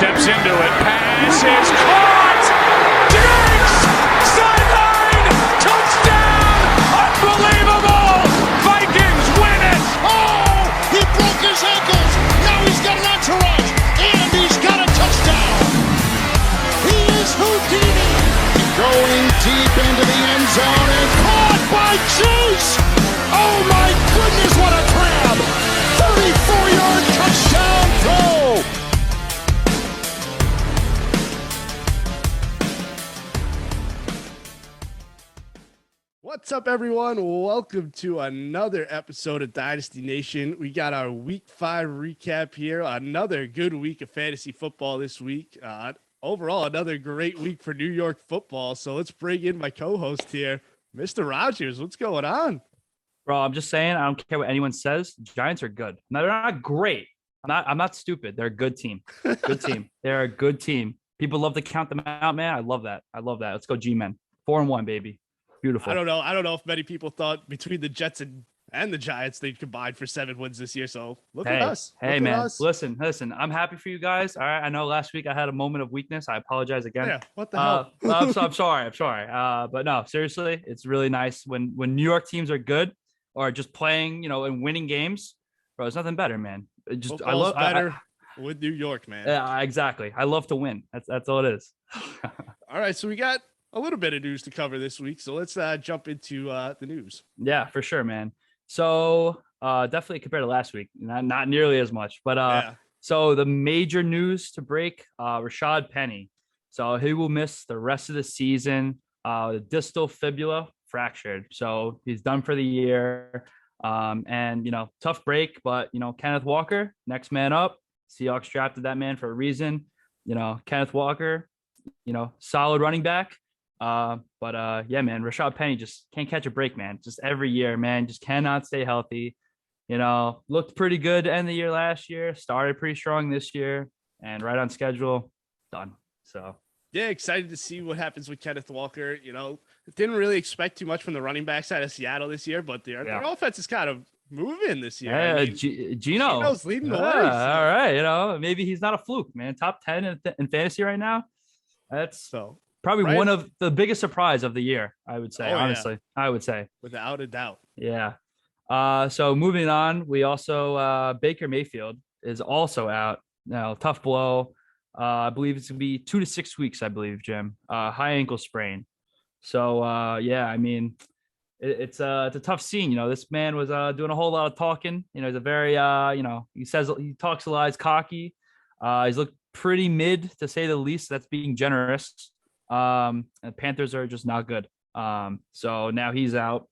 Steps into it. Pass is caught. Diggs! Sideline! Touchdown! Unbelievable! Vikings win it! Oh! He broke his ankles. Now he's got an entourage. And he's got a touchdown. He is Houdini. Going deep into the end zone and caught by Chase. Oh my goodness, what a grab! 34-yard touchdown throw! What's up, everyone? Welcome to another episode of Dynasty Nation. We got our Week 5 recap here. Another good week of fantasy football this week. Overall, another great week for New York football. So let's bring in my co-host here, Mr. Rogers. What's going on? Bro, I'm just saying, I don't care what anyone says. Giants are good. Now, they're not great. I'm not stupid. They're a good team. Good team. They're a good team. People love to count them out, man. I love that. Let's go G-Men. 4-1, baby. Beautiful. I don't know if many people thought between the Jets and the Giants they'd combine for 7 wins this year. So look at us. Hey, man. Listen. I'm happy for you guys. All right. I know last week I had a moment of weakness. I apologize again. Yeah. What the hell? I'm sorry. But no, seriously, it's really nice when New York teams are good or just playing, and winning games. Bro, it's nothing better, man. I love better with New York, man. Yeah, exactly. I love to win. That's all it is. All right. So we got a little bit of news to cover this week. So let's jump into the news. Yeah, for sure, man. So definitely compared to last week, not nearly as much, but So the major news to break, Rashad Penny. So he will miss the rest of the season. The distal fibula fractured. So he's done for the year. And tough break, but Kenneth Walker, next man up. Seahawks drafted that man for a reason. Kenneth Walker, solid running back. Yeah, man, Rashad Penny just can't catch a break, man. Just every year, man, just cannot stay healthy. Looked pretty good to end the year last year, started pretty strong this year, and right on schedule, done. So yeah, excited to see what happens with Kenneth Walker. Didn't really expect too much from the running back side of Seattle this year, but their offense is kind of moving this year. Yeah, Geno's leading the way. So. All right, maybe he's not a fluke, man. Top 10 in fantasy right now. That's so. Probably one of the biggest surprise of the year, I would say. Honestly, yeah. I would say without a doubt. Yeah. So moving on, we also Baker Mayfield is also out now. Tough blow. I believe it's gonna be 2 to 6 weeks. I believe, Jim. High ankle sprain. So yeah, I mean, it's a tough scene. This man was doing a whole lot of talking. He's a very he talks a lot. He's cocky. He's looked pretty mid to say the least. That's being generous. And Panthers are just not good. So now he's out.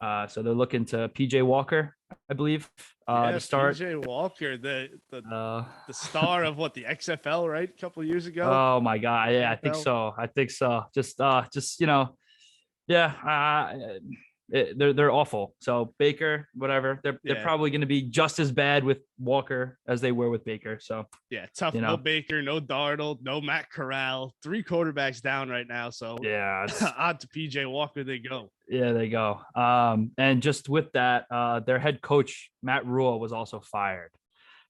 So they're looking to PJ Walker, I believe, to start. PJ Walker, the star of the XFL, right? A couple of years ago. Oh my God. Yeah, I think so. Just they're awful. So Baker, whatever, they're probably going to be just as bad with Walker as they were with Baker. So yeah, tough. No Baker, no Darnold, no Matt Corral, 3 quarterbacks down right now. So yeah, on to PJ Walker they go. Yeah, they go. And just with that, their head coach Matt Rule was also fired.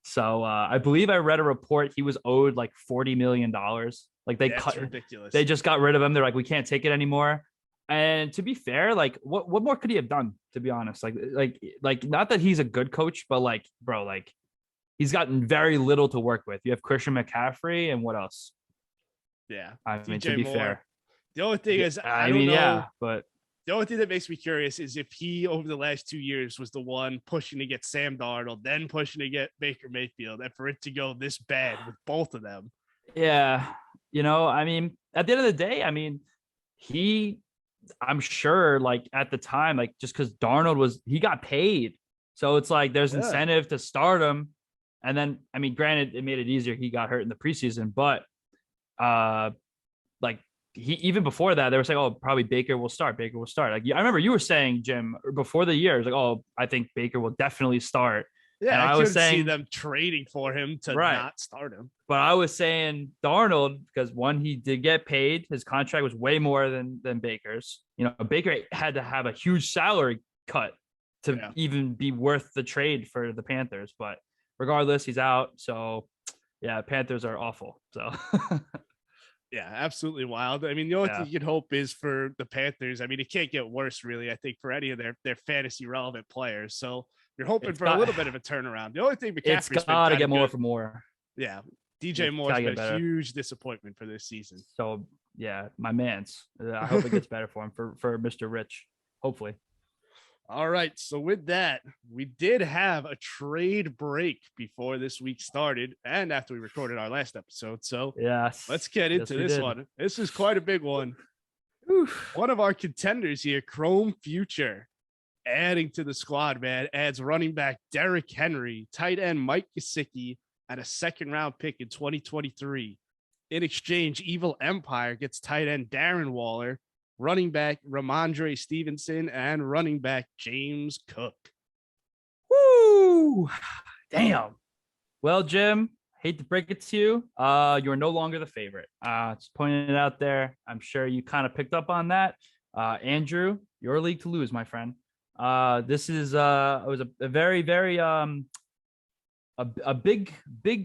So I believe I read a report he was owed like $40 million. Like That's ridiculous. They just got rid of him. They're like, we can't take it anymore. And to be fair, like what more could he have done, to be honest? Like not that he's a good coach, but like, bro, like he's gotten very little to work with. You have Christian McCaffrey and what else? Yeah. I mean, to be fair. The only thing is, I don't know. But the only thing that makes me curious is if he, over the last 2 years, was the one pushing to get Sam Darnold, then pushing to get Baker Mayfield, and for it to go this bad with both of them. Yeah. I mean, at the end of the day, I mean, I'm sure like at the time, like just because Darnold he got paid. So it's like there's incentive to start him. And then, I mean, granted, it made it easier. He got hurt in the preseason, but like even before that, they were saying, oh, probably Baker will start. Like, I remember you were saying, Jim, before the year, it was like, oh, I think Baker will definitely start. Yeah, I was saying see them trading for him to not start him. But I was saying Darnold because one, he did get paid. His contract was way more than Baker's. Baker had to have a huge salary cut to even be worth the trade for the Panthers. But regardless, he's out. So Yeah, Panthers are awful. So Yeah, absolutely wild. I mean, the only Yeah. thing you can hope is for the Panthers. I mean, it can't get worse, really, I think, for any of their fantasy relevant players. So you're hoping it's for a got little bit of a turnaround. The only thing it's McCaffrey's been got to kind get of more good. for more. Yeah. DJ It's Moore's gotta been get a better. huge disappointment for this season. So yeah, my man's. I hope it gets better for him for Mr. Rich. Hopefully. All right. So with that, we did have a trade break before this week started and after we recorded our last episode. So Yes. let's get into this one. This is quite a big one. Oof. One of our contenders here, Chrome Future, adding to the squad, man, adds running back Derrick Henry, tight end Mike Gesicki, and a second-round pick in 2023. In exchange, Evil Empire gets tight end Darren Waller, running back Ramondre Stevenson, and running back James Cook. Woo! Damn. Well, Jim, hate to break it to you. You're no longer the favorite. Just pointing it out there. I'm sure you kind of picked up on that. Andrew, your league to lose, my friend. This is it was a very, very a big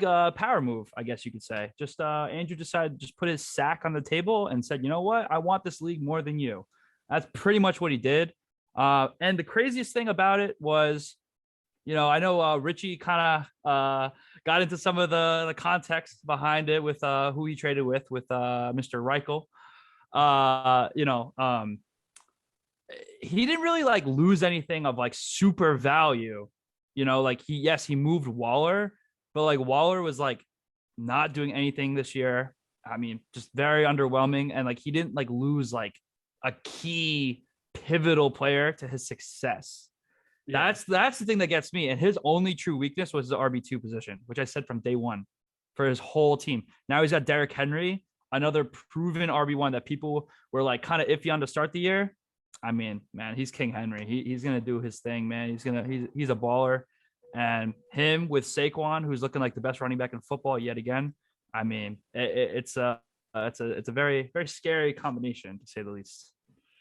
power move, I guess you could say. Just Andrew decided to just put his sack on the table and said, you know what, I want this league more than you. That's pretty much what he did. And the craziest thing about it was, you know, I know Richie kind of got into some of the context behind it with who he traded with Mr. Reichel. He didn't really like lose anything of like super value. You know, like he moved Waller, but like Waller was like not doing anything this year. I mean, just very underwhelming. And like he didn't like lose like a key pivotal player to his success. Yeah. That's the thing that gets me. And his only true weakness was the RB2 position, which I said from day one for his whole team. Now he's got Derrick Henry, another proven RB1 that people were like kind of iffy on to start the year. I mean, man, he's King Henry. He's gonna do his thing, man. He's a baller, and him with Saquon, who's looking like the best running back in football yet again. I mean, it's a very, very scary combination to say the least.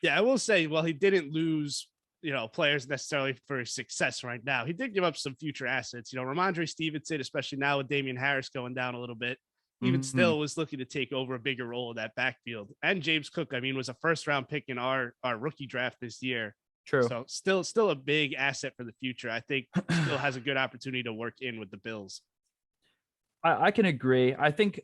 Yeah, I will say, well, he didn't lose, you know, players necessarily for success right now. He did give up some future assets. You know, Ramondre Stevenson, especially now with Damian Harris going down a little bit, even still was looking to take over a bigger role in that backfield. And James Cook, I mean, was a first-round pick in our rookie draft this year. True. So still a big asset for the future. I think still has a good opportunity to work in with the Bills. I can agree. I think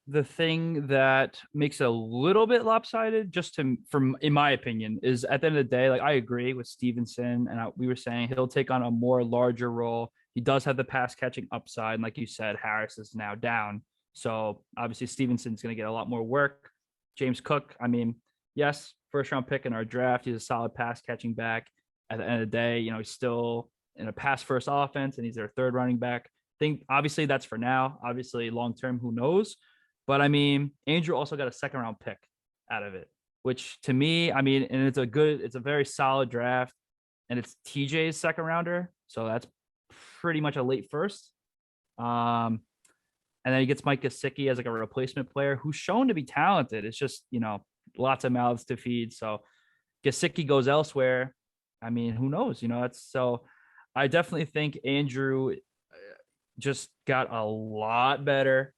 the thing that makes it a little bit lopsided, in my opinion, is at the end of the day, like I agree with Stevenson, and we were saying he'll take on a more larger role. He does have the pass catching upside, and like you said, Harris is now down. So obviously Stevenson's going to get a lot more work. James Cook, I mean, yes, first round pick in our draft. He's a solid pass catching back. At the end of the day, you know, he's still in a pass first offense and he's their third running back. I think obviously that's for now. Obviously long term, who knows? But I mean, Andrew also got a second round pick out of it, which to me, I mean, and it's a very solid draft, and it's TJ's second rounder. So that's pretty much a late first. And then he gets Mike Gesicki as like a replacement player who's shown to be talented. It's just, you know, lots of mouths to feed. So Gesicki goes elsewhere. I mean, who knows? You know, so I definitely think Andrew just got a lot better,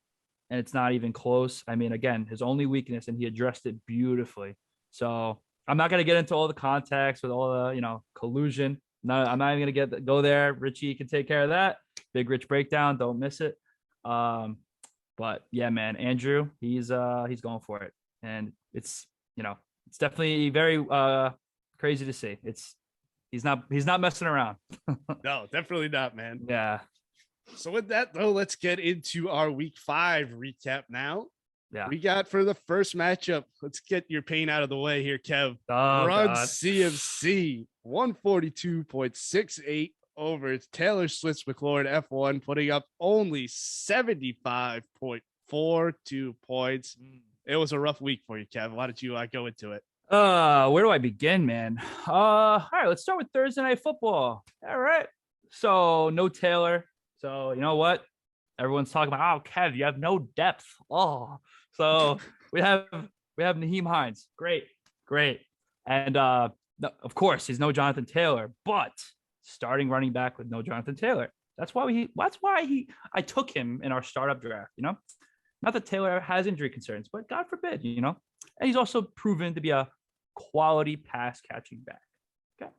and it's not even close. I mean, again, his only weakness, and he addressed it beautifully. So I'm not going to get into all the context with all the, you know, collusion. No, I'm not even going to go there. Richie can take care of that. Big Rich breakdown. Don't miss it. But yeah, man, Andrew, he's going for it, and it's, you know, it's definitely very crazy to see. He's not messing around. No, definitely not, man. Yeah. So with that though, let's get into our week 5 recap now. Yeah. We got for the first matchup. Let's get your pain out of the way here, Kev. Oh, Run God. CMC 142.68 over Taylor Swift's McLaurin F1, putting up only 75.42 points. It was a rough week for you, Kev. Why don't you go into it? Where do I begin, man? All right, let's start with Thursday Night Football. All right. So no Taylor. So you know what? Everyone's talking about, oh, Kev, you have no depth. Oh, so we have Naheem Hines. Great. And of course, he's no Jonathan Taylor, but starting running back with no Jonathan Taylor. That's why I took him in our startup draft, Not that Taylor has injury concerns, but God forbid, And he's also proven to be a quality pass catching back. Okay.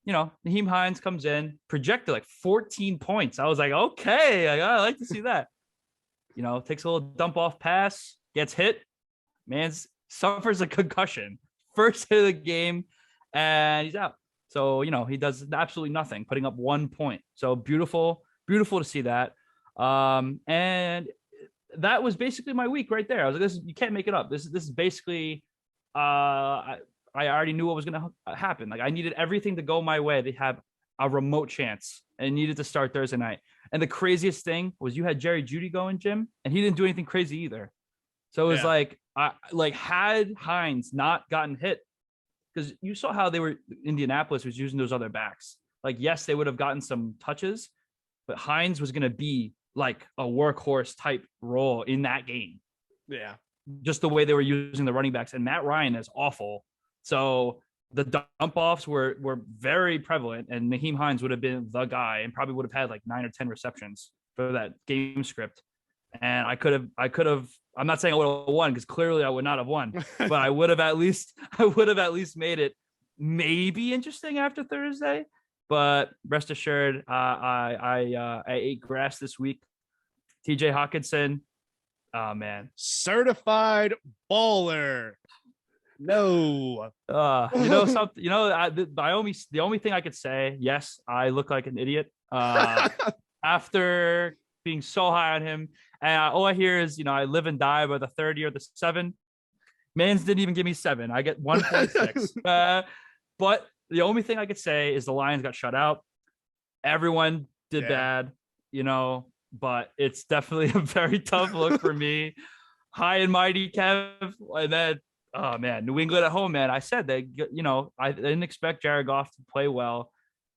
Nyheim Hines comes in, projected like 14 points. I was like, okay, I like to see that. Takes a little dump off pass, gets hit, suffers a concussion. First hit of the game, and he's out. So, he does absolutely nothing, putting up 1 point. So beautiful to see that. And that was basically my week right there. I was like, you can't make it up. This is basically, I already knew what was going to happen. Like I needed everything to go my way. They have a remote chance and needed to start Thursday night. And the craziest thing was you had Jerry Jeudy going, Jim, and he didn't do anything crazy either. So it was had Hines not gotten hit, because you saw how Indianapolis was using those other backs. Like, yes, they would have gotten some touches, but Hines was going to be like a workhorse type role in that game. Yeah. Just the way they were using the running backs. And Matt Ryan is awful. So the dump offs were very prevalent, and Nyheim Hines would have been the guy and probably would have had like 9 or 10 receptions for that game script. And I could have, I'm not saying I would have won, because clearly I would not have won, but I would have at least made it maybe interesting after Thursday. But rest assured, I ate grass this week. TJ Hawkinson, oh man, certified baller. No, something. The only thing I could say, yes, I look like an idiot after being so high on him. And all I hear is, I live and die by the third year of the 7. Mans didn't even give me 7. I get 1.6. But the only thing I could say is the Lions got shut out. Everyone did bad, but it's definitely a very tough look for me. High and mighty Kev. And then, oh man, New England at home, man. I said that, I didn't expect Jared Goff to play well,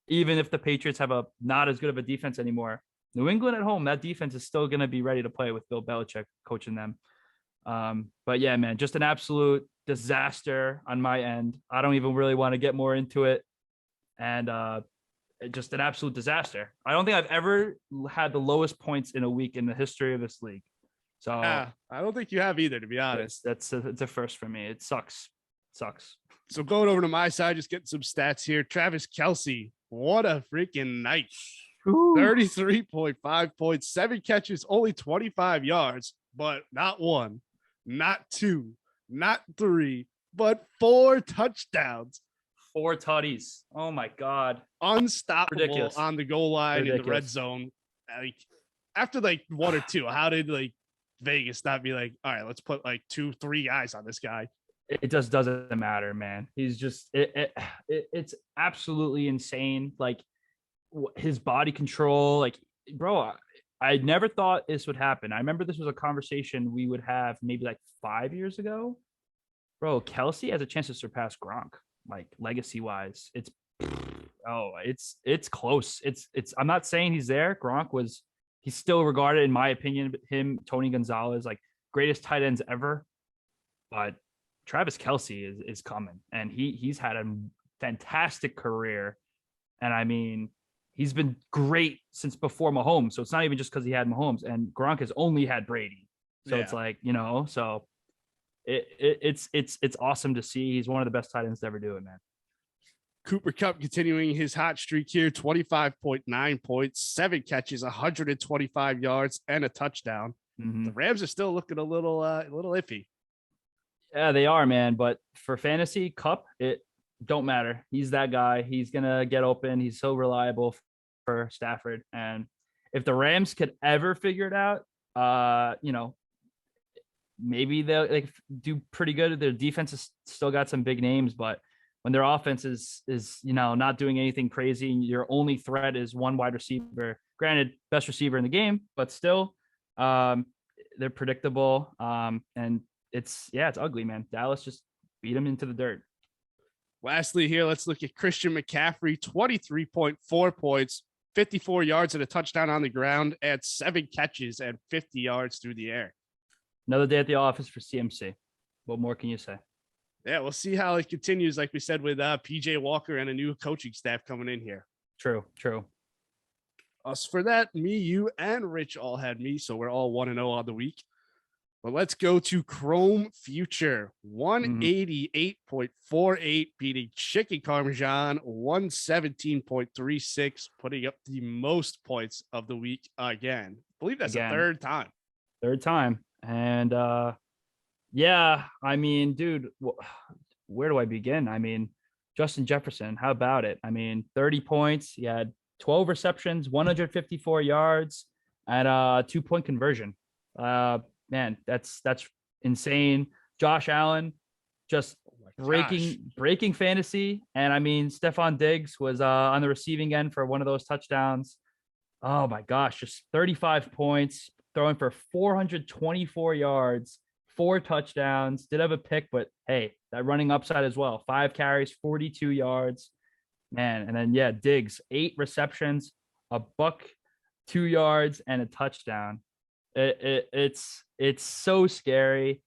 even if the Patriots have not as good of a defense anymore. New England at home, that defense is still going to be ready to play with Bill Belichick coaching them. But yeah, man, just an absolute disaster on my end. I don't even really want to get more into it. And just an absolute disaster. I don't think I've ever had the lowest points in a week in the history of this league. So I don't think you have either, to be honest. It's a first for me. It sucks. So going over to my side, just getting some stats here. Travis Kelce, what a freaking night. 33.5 points, 7 catches, only 25 yards, but not 1, not 2, not 3, but 4 touchdowns. 4 tutties. Oh my God. Unstoppable. Ridiculous. On the goal line. Ridiculous. In the red zone. Like after like 1 or 2, how did like Vegas not be like, all right, let's put like 2-3 guys on this guy? It just doesn't matter, man. He's just it's absolutely insane. Like his body control, like, bro, I never thought this would happen. I remember this was a conversation we would have maybe like 5 years ago. Bro, Kelce has a chance to surpass Gronk, like legacy wise. It's close. It's I'm not saying he's there. He's still regarded, in my opinion, him, Tony Gonzalez, like greatest tight ends ever. But Travis Kelce is coming, and he's had a fantastic career. And I mean, he's been great since before Mahomes. So it's not even just because he had Mahomes, and Gronk has only had Brady. So It's like, so it's awesome to see. He's one of the best tight ends to ever do it, man. Cooper Kupp continuing his hot streak here, 25.9 points, 7 catches, 125 yards, and a touchdown. Mm-hmm. The Rams are still looking a little iffy. Yeah, they are, man. But for fantasy, Kupp, it don't matter. He's that guy. He's gonna get open. He's so reliable for Stafford. And if the Rams could ever figure it out, maybe they'll do pretty good. Their defense has still got some big names, but when their offense is not doing anything crazy, and your only threat is one wide receiver, granted, best receiver in the game, but still, they're predictable. And it's ugly, man. Dallas just beat them into the dirt. Lastly here, let's look at Christian McCaffrey, 23.4 points, 54 yards and a touchdown on the ground, and 7 catches and 50 yards through the air. Another day at the office for CMC. What more can you say? Yeah, we'll see how it continues, like we said, with PJ Walker and a new coaching staff coming in here. True. Us for that, me, you, and Rich all had me, so we're all 1-0 on the week. But let's go to Chrome Future. 188.48 beating Chicken Parmesan 117.36, putting up the most points of the week again. I believe that's the third time. Third time. And yeah, I mean, dude, where do I begin? I mean, Justin Jefferson, how about it? I mean, 30 points. He had 12 receptions, 154 yards, and a 2-point conversion. Man, that's insane. Josh Allen just breaking fantasy. And I mean, Stephon Diggs was on the receiving end for one of those touchdowns. Oh my gosh, just 35 points, throwing for 424 yards, 4 touchdowns. Did have a pick, but hey, that running upside as well. 5 carries, 42 yards. Man, and then yeah, Diggs, 8 receptions, a buck, 2 yards, and a touchdown. It's so scary.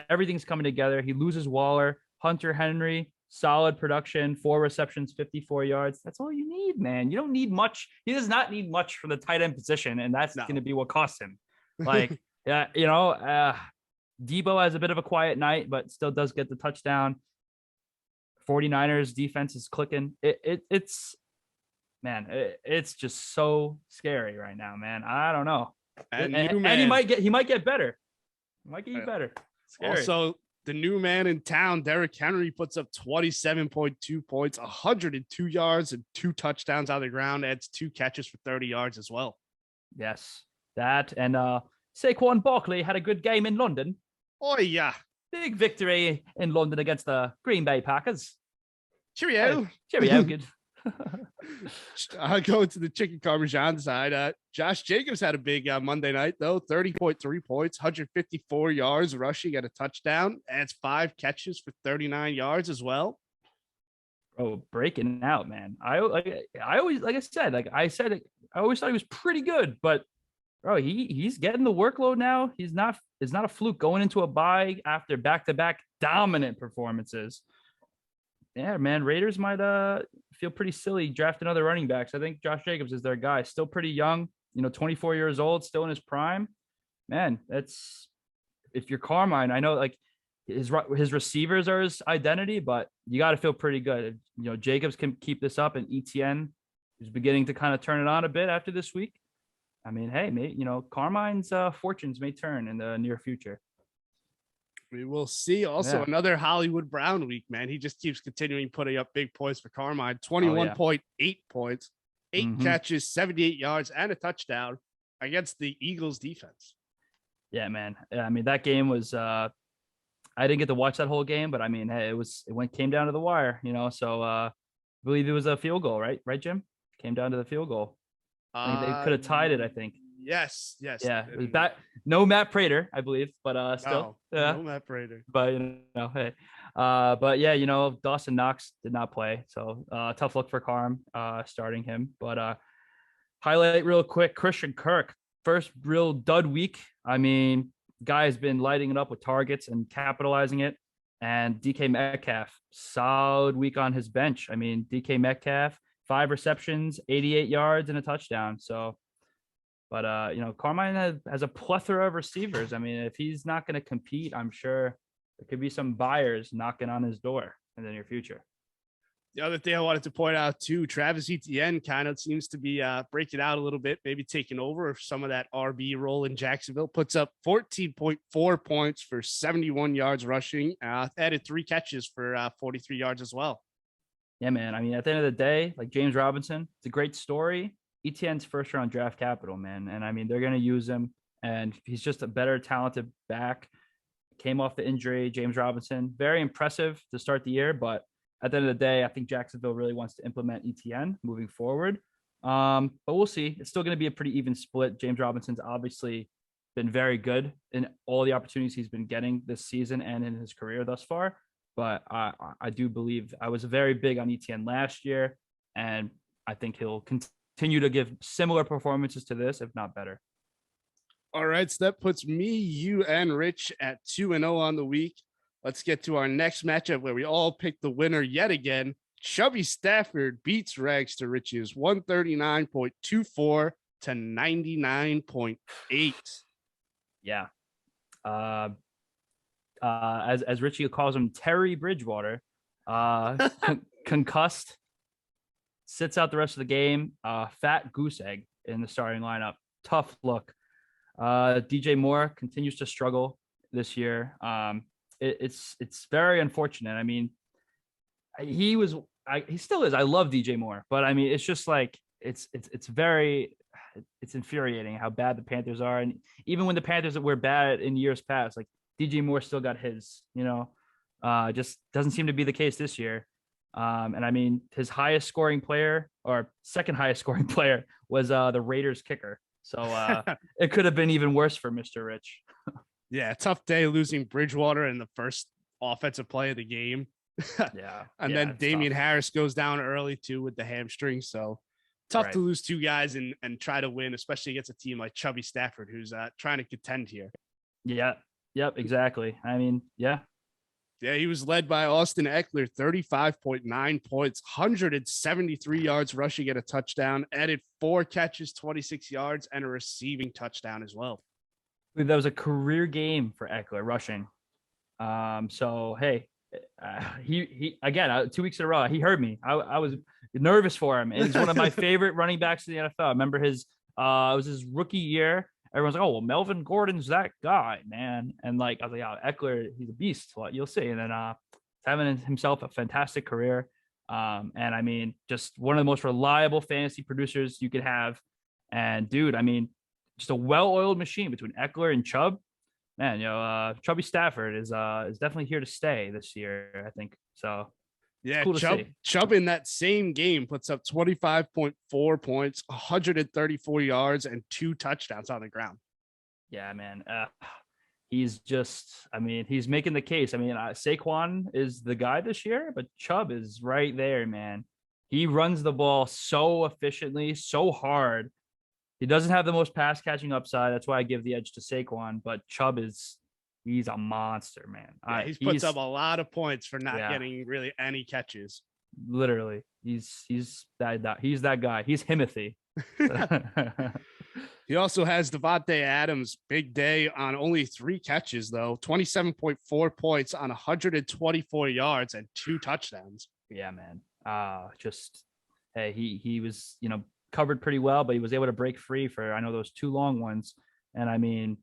Everything's coming together. He loses Waller. Hunter Henry, solid production, 4 receptions, 54 yards. That's all you need, man. You don't need much. He does not need much from the tight end position, and that's going to be what costs him. Like, yeah, Debo has a bit of a quiet night, but still does get the touchdown. 49ers defense is clicking. It's just so scary right now, man. I don't know. And he might get better. He might get you better. Scary. Also, the new man in town, Derrick Henry, puts up 27.2 points, 102 yards, and 2 touchdowns out of the ground. Adds 2 catches for 30 yards as well. Yes, that and Saquon Barkley had a good game in London. Oh yeah, big victory in London against the Green Bay Packers. Cheerio. Cheerio, good. I'll go to the Chicken Parmesan side. Josh Jacobs had a big Monday night, though. 30.3 points, 154 yards rushing at a touchdown. Adds 5 catches for 39 yards as well. Oh, breaking out, man. I always I always thought he was pretty good, but bro, he's getting the workload now. It's not a fluke going into a bye after back-to-back dominant performances. Yeah, man, Raiders might feel pretty silly drafting other running backs. I think Josh Jacobs is their guy. Still pretty young, 24 years old, still in his prime. Man, that's if you're Carmine, I know like his receivers are his identity, but you got to feel pretty good. Jacobs can keep this up, and ETN is beginning to kind of turn it on a bit after this week. I mean, hey, mate, Carmine's fortunes may turn in the near future. We will see. Also, another Hollywood Brown week, man. He just keeps continuing putting up big points for Carmine. 21.8 points, 8 catches, 78 yards, and a touchdown against the Eagles defense. Yeah, man. I mean, that game was I didn't get to watch that whole game, but I mean, hey, it came down to the wire, so I believe it was a field goal, right? Right, Jim? Came down to the field goal. I think they could have tied it, I think. Yes. Yeah, it was back. No Matt Prater, I believe, but still, no Matt Prater. But hey, but yeah, Dawson Knox did not play, so tough look for Carm starting him. But highlight real quick: Christian Kirk, first real dud week. I mean, guy has been lighting it up with targets and capitalizing it. And DK Metcalf, solid week on his bench. I mean, DK Metcalf, 5 receptions, 88 yards, and a touchdown. So. But, Carmine has a plethora of receivers. I mean, if he's not going to compete, I'm sure there could be some buyers knocking on his door in the near future. The other thing I wanted to point out, too, Travis Etienne kind of seems to be breaking out a little bit, maybe taking over some of that RB role in Jacksonville. Puts up 14.4 points for 71 yards rushing, added 3 catches for 43 yards as well. Yeah, man. I mean, at the end of the day, like James Robinson, it's a great story. Etienne's first round draft capital, man. And I mean, they're going to use him, and he's just a better talented back. Came off the injury. James Robinson, very impressive to start the year. But at the end of the day, I think Jacksonville really wants to implement Etienne moving forward. But we'll see. It's still going to be a pretty even split. James Robinson's obviously been very good in all the opportunities he's been getting this season and in his career thus far. But I do believe I was very big on Etienne last year, and I think he'll continue to give similar performances to this, if not better. All right, so that puts me, you, and Rich at 2-0 on the week. Let's get to our next matchup where we all pick the winner yet again. Chubby Stafford beats rags to riches 139.24 to 99.8. Yeah. As Richie calls him, Terry Bridgewater, concussed, sits out the rest of the game. Fat goose egg in the starting lineup. Tough look. DJ Moore continues to struggle this year. It's very unfortunate. I mean, he still is. I love DJ Moore, but I mean, it's just like it's infuriating how bad the Panthers are. And even when the Panthers were bad in years past, like DJ Moore still got his. Just doesn't seem to be the case this year. And I mean, his highest scoring player or second highest scoring player was the Raiders kicker. So it could have been even worse for Mr. Rich. Yeah, tough day losing Bridgewater in the first offensive play of the game. Yeah. And then Damian Harris goes down early too with the hamstring. So tough to lose two guys and try to win, especially against a team like Chubby Stafford, who's trying to contend here. Yeah. Yep. Exactly. I mean, yeah. Yeah, he was led by Austin Eckler, 35.9 points, 173 yards rushing and a touchdown, added 4 catches, 26 yards, and a receiving touchdown as well. That was a career game for Eckler rushing. So, hey, he again, 2 weeks in a row, he heard me. I was nervous for him. And he's one of my favorite running backs in the NFL. I remember it was his rookie year. Everyone's like, oh, well, Melvin Gordon's that guy, man. And like, I was like, oh, Eckler, he's a beast. Well, you'll see. And then having himself a fantastic career. And I mean, just one of the most reliable fantasy producers you could have. And dude, I mean, just a well-oiled machine between Eckler and Chubb. Man, Chubby Stafford is definitely here to stay this year, I think. So yeah, cool Chubb in that same game puts up 25.4 points, 134 yards, and 2 touchdowns on the ground. Yeah, man. He's making the case. I mean, Saquon is the guy this year, but Chubb is right there, man. He runs the ball so efficiently, so hard. He doesn't have the most pass catching upside. That's why I give the edge to Saquon, but Chubb he's a monster, man. Yeah, he puts up a lot of points for not getting really any catches. Literally, he's that guy. He's Himothy. He also has Devontae Adams, big day on only 3 catches though, 27.4 points on 124 yards and 2 touchdowns. Yeah, man. Hey, he was covered pretty well, but he was able to break free for I know those 2 long ones. And I mean,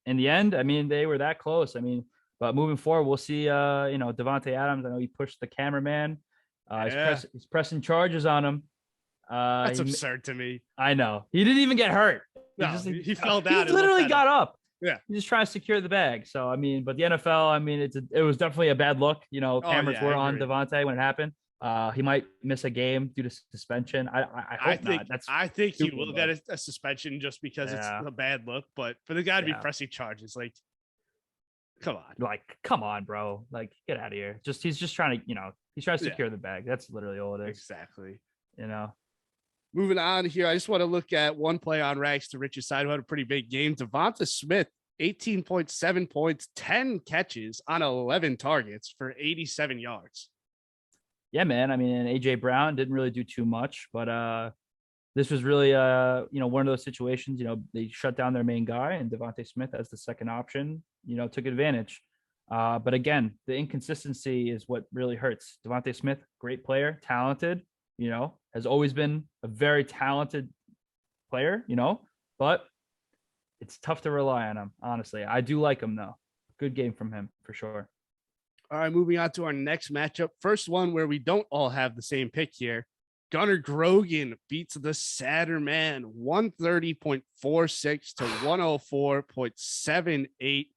in the end, I mean, they were that close. I mean, but moving forward, we'll see, Devontae Adams. I know he pushed the cameraman. He's pressing charges on him. That's absurd to me. I know. He didn't even get hurt. He fell down. He literally got up. Yeah. He's just trying to secure the bag. So, I mean, but the NFL, I mean, it was definitely a bad look. Cameras were on Devontae when it happened. He might miss a game due to suspension. I think he will get a suspension just because it's a bad look. But for the guy to be pressing charges, like, come on, bro. Like, get out of here. He's just trying to, he's trying to secure the bag. That's literally all it is. Exactly. Moving on here, I just want to look at one play on Rags to Riches side who had a pretty big game. Devonta Smith, 18.7 points, 10 catches on 11 targets for 87 yards. Yeah, man. I mean, AJ Brown didn't really do too much, but this was really, one of those situations. They shut down their main guy, and Devonta Smith as the second option, took advantage. But again, the inconsistency is what really hurts. Devonta Smith, great player, talented. Has always been a very talented player. But it's tough to rely on him. Honestly, I do like him though. Good game from him for sure. All right, moving on to our next matchup. First one where we don't all have the same pick here. Gunnar Grogan beats the sadder man 130.46 to 104.78.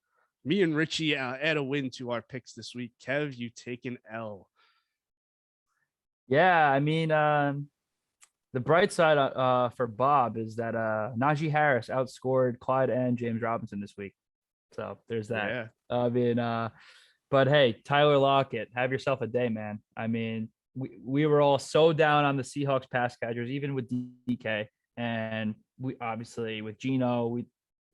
Me and Richie add a win to our picks this week. Kev, you take an L. Yeah, I mean, the bright side for Bob is that Najee Harris outscored Clyde and James Robinson this week. So there's that. Yeah. I mean, but hey, Tyler Lockett, have yourself a day, man. I mean, we were all so down on the Seahawks pass catchers, even with DK. And we obviously with Geno, we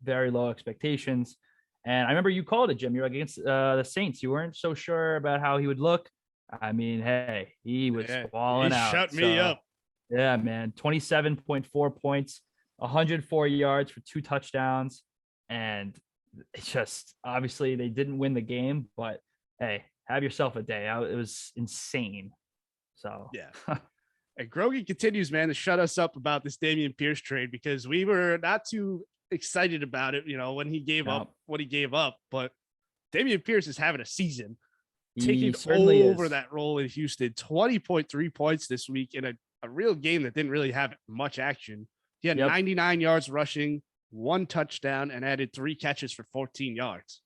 very low expectations. And I remember you called it, Jim. You're against the Saints. You weren't so sure about how he would look. I mean, hey, he was balling he out. Shut me up. Yeah, man. 27.4 points, 104 yards for 2 touchdowns. And it's just obviously they didn't win the game, but hey, have yourself a day. It was insane. So yeah. And Grogan continues, man, to shut us up about this Dameon Pierce trade because we were not too excited about it, when he gave up what he gave up. But Dameon Pierce is having a season, taking over that role in Houston. 20.3 points this week in a real game that didn't really have much action. He had 99 yards rushing, 1 touchdown, and added 3 catches for 14 yards.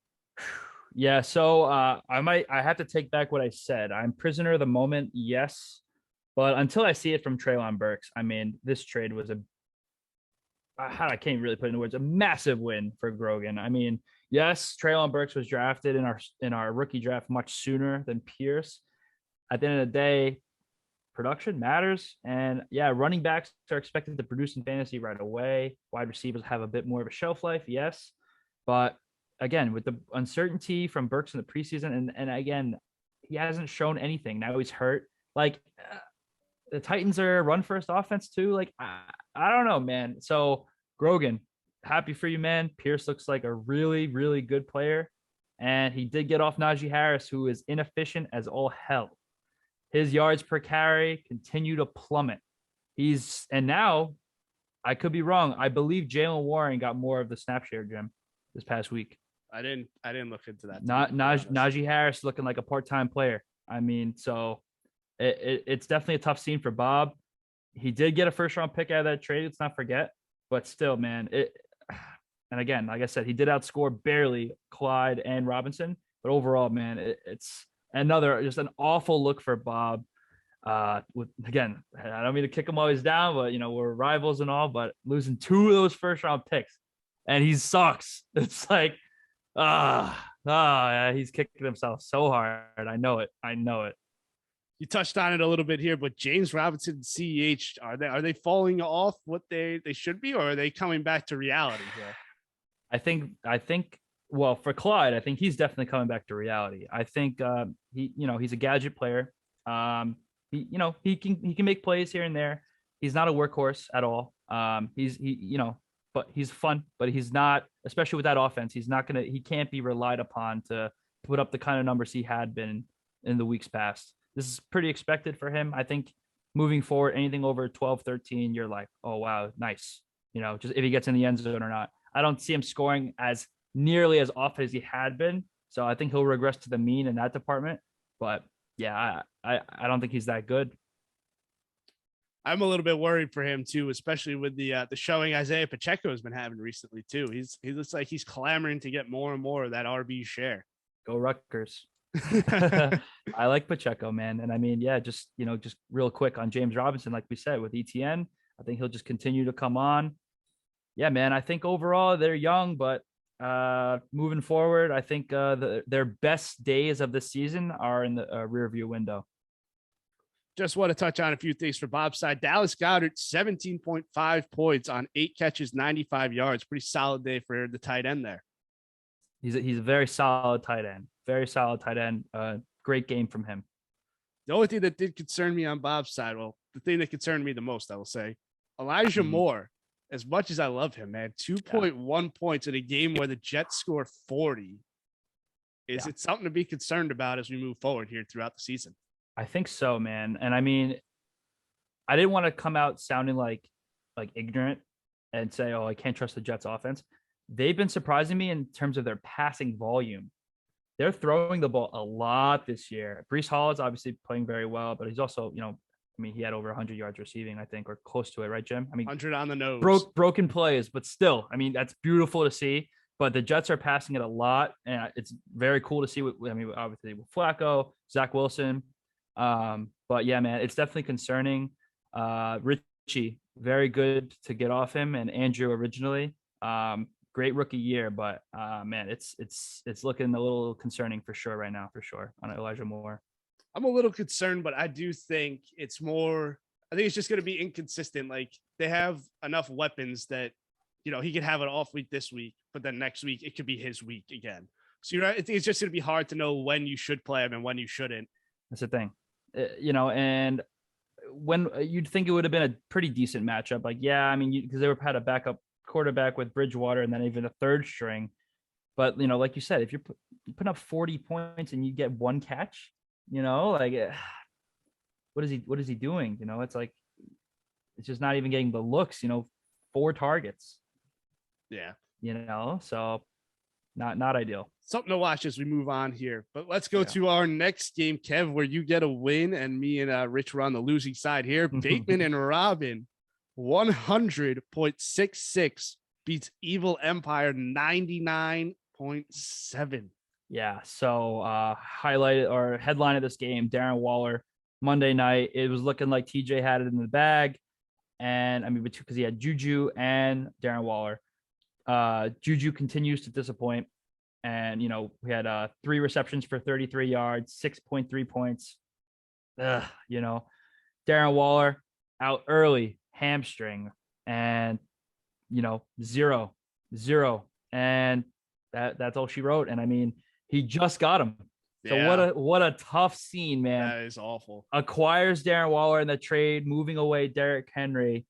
Yeah, so I have to take back what I said. I'm prisoner of the moment, yes. But until I see it from Treylon Burks, I mean, this trade was I can't really put into words, a massive win for Grogan. I mean, yes, Treylon Burks was drafted in our rookie draft much sooner than Pierce. At the end of the day, production matters. And yeah, running backs are expected to produce in fantasy right away. Wide receivers have a bit more of a shelf life, yes. But again, with the uncertainty from Burks in the preseason, and again, he hasn't shown anything. Now he's hurt. Like, the Titans are a run first offense too. Like, I don't know, man. So Grogan, happy for you, man. Pierce looks like a really, really good player. And he did get off Najee Harris, who is inefficient as all hell. His yards per carry continue to plummet. And now I could be wrong. I believe Jalen Warren got more of the snap share, Jim, this past week. I didn't look into that. Najee Harris looking like a part-time player. I mean, so it's definitely a tough scene for Bob. He did get a first-round pick out of that trade. Let's not forget. But still, man, and again, like I said, he did outscore barely Clyde and Robinson. But overall, man, it's just an awful look for Bob. Again, I don't mean to kick him while he's down, but we're rivals and all. But losing 2 of those first-round picks, and he sucks. It's like, yeah, he's kicking himself so hard. I know it. You touched on it a little bit here, but James Robinson and CEH, are they falling off what they should be, or are they coming back to reality here? I think well, for Clyde, I think he's definitely coming back to reality. I think he's a gadget player. He can make plays here and there. He's not a workhorse at all. But he's fun, but he's not, especially with that offense, he can't be relied upon to put up the kind of numbers he had been in the weeks past. This is pretty expected for him. I think moving forward, anything over 12, 13, you're like, oh, wow, nice. Just if he gets in the end zone or not. I don't see him scoring as nearly as often as he had been. So I think he'll regress to the mean in that department. But yeah, I don't think he's that good. I'm a little bit worried for him too, especially with the showing Isaiah Pacheco has been having recently too. He looks like he's clamoring to get more and more of that RB share. Go Rutgers. I like Pacheco, man. And I mean, yeah, just real quick on James Robinson, like we said, with ETN, I think he'll just continue to come on. Yeah, man, I think overall they're young, but moving forward, I think their best days of the season are in the rear view window. Just want to touch on a few things for Bob's side. Dallas Goedert, 17.5 points on 8 catches, 95 yards. Pretty solid day for the tight end there. He's a very solid tight end. Very solid tight end. Great game from him. The only thing that did concern me on Bob's side, well, the thing that concerned me the most, I will say, Elijah Moore, as much as I love him, man, 2.1 points in a game where the Jets score 40. Is it something to be concerned about as we move forward here throughout the season? I think so, man. And I mean, I didn't want to come out sounding like ignorant and say, oh, I can't trust the Jets offense. They've been surprising me in terms of their passing volume. They're throwing the ball a lot this year. Breece Hall is obviously playing very well, but he's also, he had over 100 yards receiving, I think, or close to it, right, Jim? 100 on the nose. Broken plays, but still, that's beautiful to see. But the Jets are passing it a lot, and it's very cool to see. Obviously with Flacco, Zach Wilson. But yeah, man, it's definitely concerning. Richie, very good to get off him, and Andrew originally. Great rookie year, but man, it's looking a little concerning for sure right now, for sure, on Elijah Moore. I'm a little concerned, but I do think it's more. I think it's just going to be inconsistent. Like, they have enough weapons that he could have an off week this week, but then next week it could be his week again. So I think it's just going to be hard to know when you should play him and when you shouldn't. That's the thing. And when you'd think it would have been a pretty decent matchup, like, yeah, I mean, because they were had a backup quarterback with Bridgewater and then even a third string. But, like you said, if you're putting up 40 points and you get one catch, like, what is he doing? It's like, it's just not even getting the looks, 4 targets. Yeah. So not ideal. Something to watch as we move on here. But let's go to our next game, Kev, where you get a win and me and Rich were on the losing side here. Bateman and Robin, 100.66 beats Evil Empire 99.7. Yeah. So highlight or headline of this game, Darren Waller, Monday night. It was looking like TJ had it in the bag. And I mean, because he had Juju and Darren Waller. Juju continues to disappoint. And, we had 3 receptions for 33 yards, 6.3 points. Darren Waller out early, hamstring, and, 0. And that's all she wrote. And I mean, he just got him. So what a tough scene, man. That is awful. Acquires Darren Waller in the trade, moving away Derrick Henry,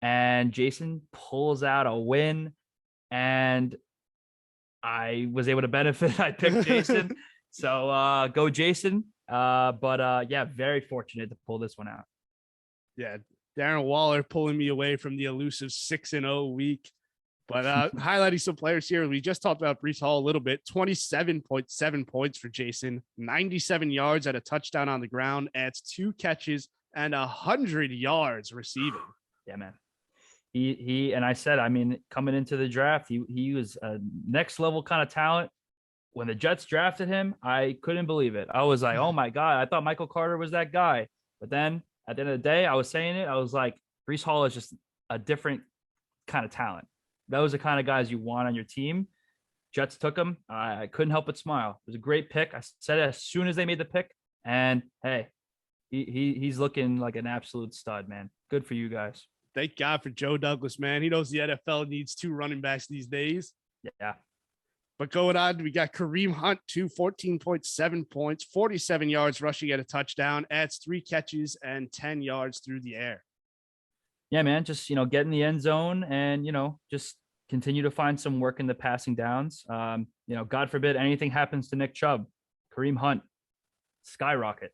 and Jason pulls out a win. And I was able to benefit. I picked Jason. So go Jason. But very fortunate to pull this one out. Yeah, Darren Waller pulling me away from the elusive 6-0 week. But highlighting some players here, we just talked about Breece Hall a little bit. 27.7 points for Jason, 97 yards at a touchdown on the ground, adds 2 catches and 100 yards receiving. Yeah, man. He and I said, I mean, coming into the draft, he was a next level kind of talent. When the Jets drafted him, I couldn't believe it. I was like, oh my God, I thought Michael Carter was that guy. But then at the end of the day, I was saying it. I was like, Breece Hall is just a different kind of talent. Those are the kind of guys you want on your team. Jets took him. I couldn't help but smile. It was a great pick. I said it as soon as they made the pick. And hey, he's looking like an absolute stud, man. Good for you guys. Thank God for Joe Douglas, man. He knows the NFL needs 2 running backs these days. Yeah. But going on, we got Kareem Hunt, 14.7 points, 47 yards rushing at a touchdown, adds 3 catches and 10 yards through the air. Yeah, man, just, get in the end zone and, just continue to find some work in the passing downs. God forbid anything happens to Nick Chubb, Kareem Hunt, skyrocket.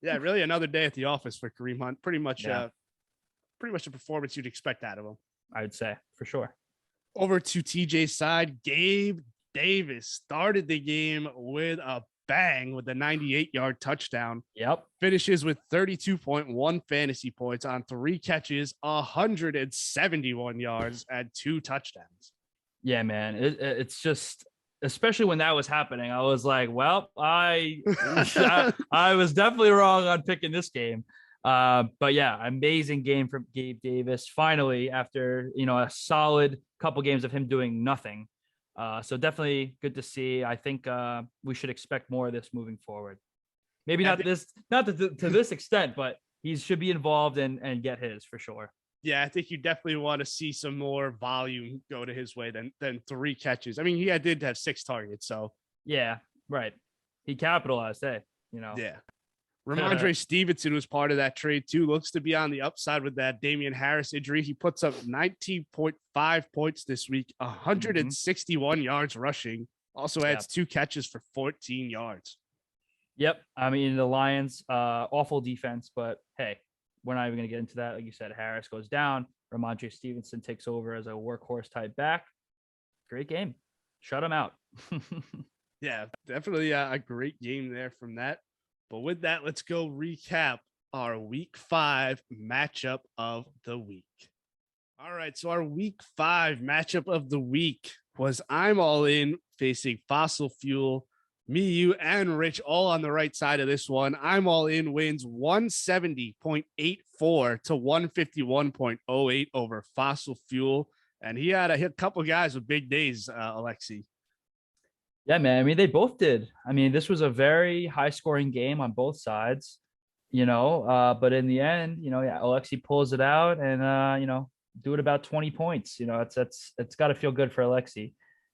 Yeah, really another day at the office for Kareem Hunt. Pretty much a performance you'd expect out of him. I would say, for sure. Over to TJ's side, Gabe Davis started the game with a bang with a 98-yard touchdown. Yep. Finishes with 32.1 fantasy points on 3 catches, 171 yards, and 2 touchdowns. Yeah, man. It's just, especially when that was happening, I was like, well, I was definitely wrong on picking this game. But yeah, amazing game from Gabe Davis. Finally, after, a solid couple games of him doing nothing. So definitely good to see. I think we should expect more of this moving forward. Maybe not to this extent, but he should be involved and get his for sure. Yeah, I think you definitely want to see some more volume go to his way than 3 catches. I mean, he did have 6 targets, so. Yeah, right. He capitalized, Yeah. Ramondre Stevenson was part of that trade too. Looks to be on the upside with that Damian Harris injury. He puts up 19.5 points this week, 161 yards rushing. Also adds 2 catches for 14 yards. Yep. I mean, the Lions, awful defense, but hey, we're not even going to get into that. Like you said, Harris goes down. Ramondre Stevenson takes over as a workhorse type back. Great game. Shut him out. Yeah, definitely a great game there from that. But with that, let's go recap our week 5 matchup of the week. All right. So our week 5 matchup of the week was I'm all in facing Fossil Fuel. Me, you, and Rich all on the right side of this one. I'm all in wins 170.84 to 151.08 over Fossil Fuel. And he had a couple guys with big days, Alexi. Yeah, man. I mean, they both did. I mean, this was a very high scoring game on both sides, but in the end, Alexi pulls it out and, do it about 20 points. It's got to feel good for Alexi.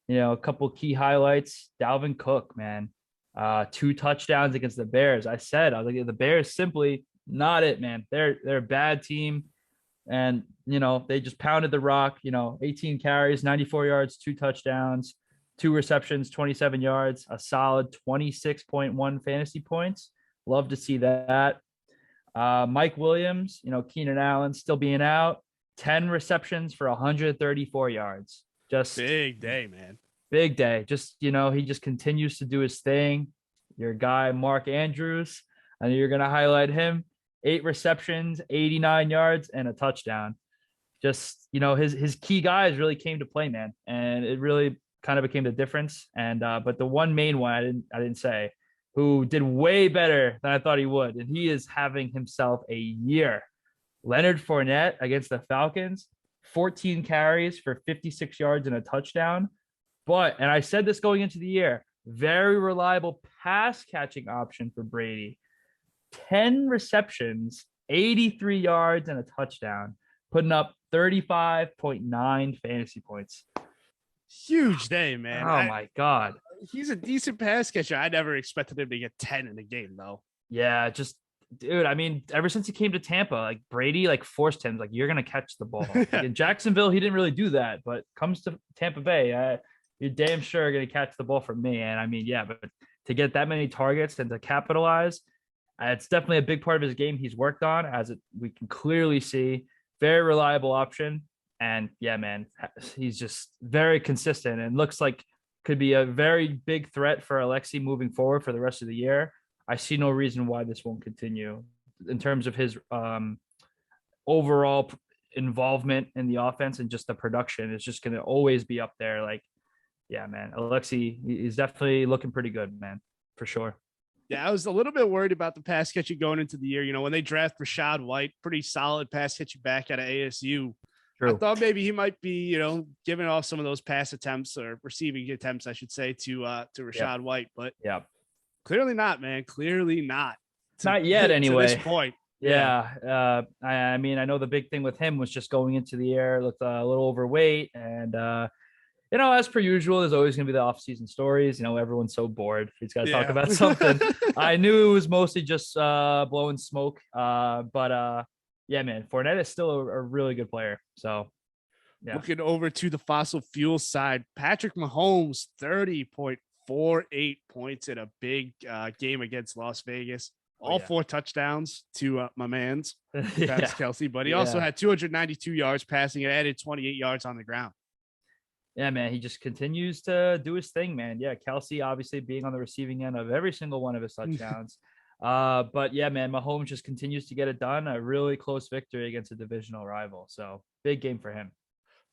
A couple key highlights. Dalvin Cook, man, 2 touchdowns against the Bears. I was like, the Bears simply not it, man. They're a bad team. And, they just pounded the rock, 18 carries, 94 yards, 2 touchdowns, 2 receptions, 27 yards, a solid 26.1 fantasy points. Love to see that. Mike Williams, Keenan Allen still being out, 10 receptions for 134 yards. Just big day, man. Big day. Just, he just continues to do his thing. Your guy, Mark Andrews, I know you're going to highlight him. 8 receptions, 89 yards, and a touchdown. Just, his key guys really came to play, man. And it really kind of became the difference. And, but the one main one I didn't say, who did way better than I thought he would. And he is having himself a year. Leonard Fournette against the Falcons, 14 carries for 56 yards and a touchdown. And I said this going into the year, very reliable pass catching option for Brady. 10 receptions, 83 yards, and a touchdown, putting up 35.9 fantasy points. Huge day, man. Oh, my God. He's a decent pass catcher. I never expected him to get 10 in a game, though. Yeah, just, dude, I mean, ever since he came to Tampa, like Brady, forced him, you're going to catch the ball. In Jacksonville, he didn't really do that, but comes to Tampa Bay, you're damn sure going to catch the ball from me. And I mean, yeah, but to get that many targets and to capitalize, it's definitely a big part of his game he's worked on, we can clearly see. Very reliable option. And yeah, man, he's just very consistent and looks like could be a very big threat for Alexi moving forward for the rest of the year. I see no reason why this won't continue in terms of his overall involvement in the offense, and just the production is just going to always be up there. Yeah, man, Alexi is definitely looking pretty good, man, for sure. Yeah, I was a little bit worried about the pass catching going into the year. When they draft Rachaad White, pretty solid pass catching back out of ASU. True. I thought maybe he might be, giving off some of those pass attempts, or receiving attempts, I should say, to Rachaad White. But clearly not, man. Clearly not. Not yet, anyway. To this point. Yeah. I mean, I know the big thing with him was just going into the year, looked a little overweight, and as per usual, there's always going to be the off-season stories. Everyone's so bored. He's got to talk about something. I knew it was mostly just blowing smoke. But yeah, man, Fournette is still a really good player. So, yeah. Looking over to the fossil fuel side, Patrick Mahomes, 30.48 points in a big game against Las Vegas. All 4 touchdowns to my man's Travis Kelce. But he also had 292 yards passing and added 28 yards on the ground. Yeah, man, he just continues to do his thing, man. Yeah, Kelce obviously being on the receiving end of every single one of his touchdowns. But yeah, man, Mahomes just continues to get it done. A really close victory against a divisional rival. So big game for him.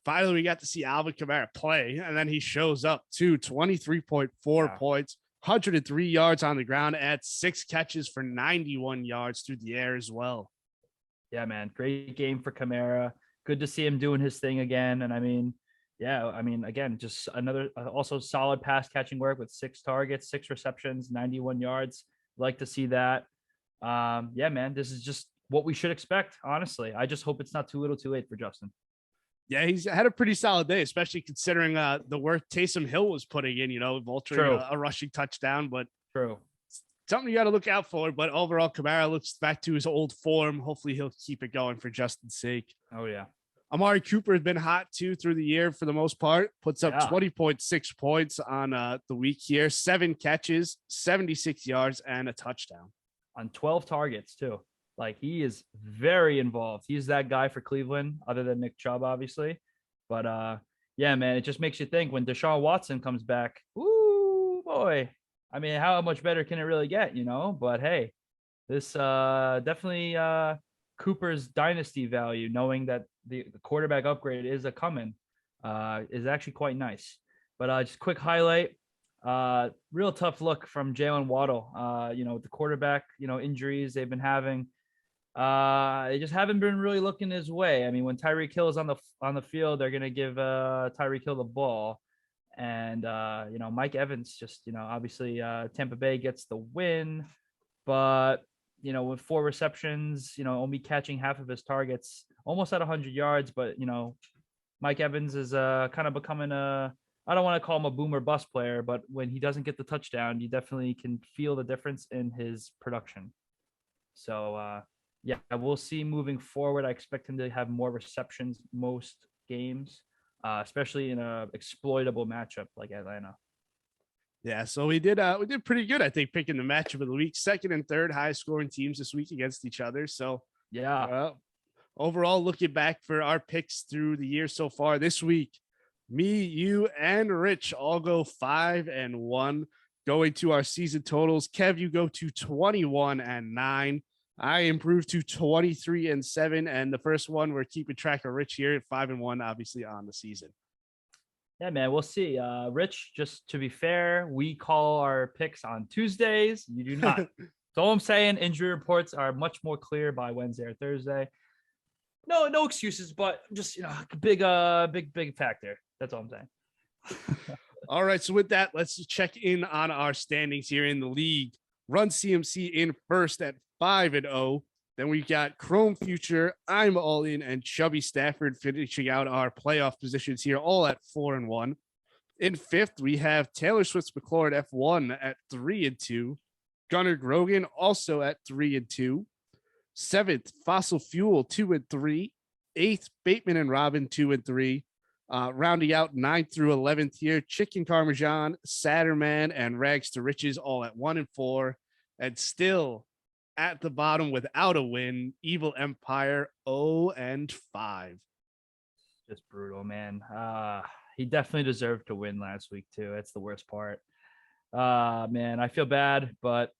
Finally, we got to see Alvin Kamara play, and then he shows up to 23.4 points, 103 yards on the ground, at 6 catches for 91 yards through the air as well. Yeah, man, great game for Kamara. Good to see him doing his thing again. And I mean, again, just another also solid pass catching work with 6 targets, 6 receptions, 91 yards. Like to see that. Yeah, man, this is just what we should expect. Honestly, I just hope it's not too little too late for Justin. Yeah, he's had a pretty solid day, especially considering the work Taysom Hill was putting in, vulturing a rushing touchdown, but something you got to look out for. But overall, Kamara looks back to his old form. Hopefully he'll keep it going for Justin's sake. Oh yeah. Amari Cooper has been hot too through the year for the most part. Puts up 20.6 points on the week here. 7 catches, 76 yards, and a touchdown. On 12 targets too. He is very involved. He's that guy for Cleveland, other than Nick Chubb, obviously. But yeah, man, it just makes you think when Deshaun Watson comes back. Ooh, boy. I mean, how much better can it really get, But hey, this definitely Cooper's dynasty value, knowing that the quarterback upgrade is a coming, is actually quite nice. But just quick highlight, real tough look from Jalen Waddle. The quarterback, injuries they've been having. They just haven't been really looking his way. I mean, when Tyreek Hill is on the field, they're gonna give Tyreek Hill the ball, and Mike Evans just obviously Tampa Bay gets the win, but with 4 receptions, only catching half of his targets, almost at 100 yards, but Mike Evans is kind of becoming a I don't want to call him a boom or bust player, but when he doesn't get the touchdown, you definitely can feel the difference in his production. So, yeah, we'll see moving forward. I expect him to have more receptions most games, especially in a exploitable matchup like Atlanta. Yeah, so we did pretty good, I think, picking the matchup of the week. Second and third highest scoring teams this week against each other. So Yeah. Overall, looking back for our picks through the year so far this week, me, you, and Rich all go 5-1. Going to our season totals, Kev, you go to 21-9. I improved to 23-7, and the first one we're keeping track of Rich here at 5-1, obviously on the season. Yeah, man, we'll see. Rich, just to be fair, we call our picks on Tuesdays. You do not. So all I'm saying, injury reports are much more clear by Wednesday or Thursday. No excuses, but just big factor. That's all I'm saying. All right, so with that, let's check in on our standings here in the league. Run CMC in first at 5-0. Then we got Chrome Future, I'm All In, and Chubby Stafford finishing out our playoff positions here, all at 4-1. In fifth, we have Taylor Swift's McLaurin F1 at 3-2. Gunnar Grogan also at 3-2. Seventh, Fossil Fuel 2-3. Eighth, Bateman and Robin 2-3. Rounding out 9th through 11th here, Chicken Parmesan, Satterman, and Rags to Riches all at 1-4. And still at the bottom without a win, Evil Empire 0-5. Just brutal, man. He definitely deserved to win last week too. That's the worst part. Man, I feel bad, but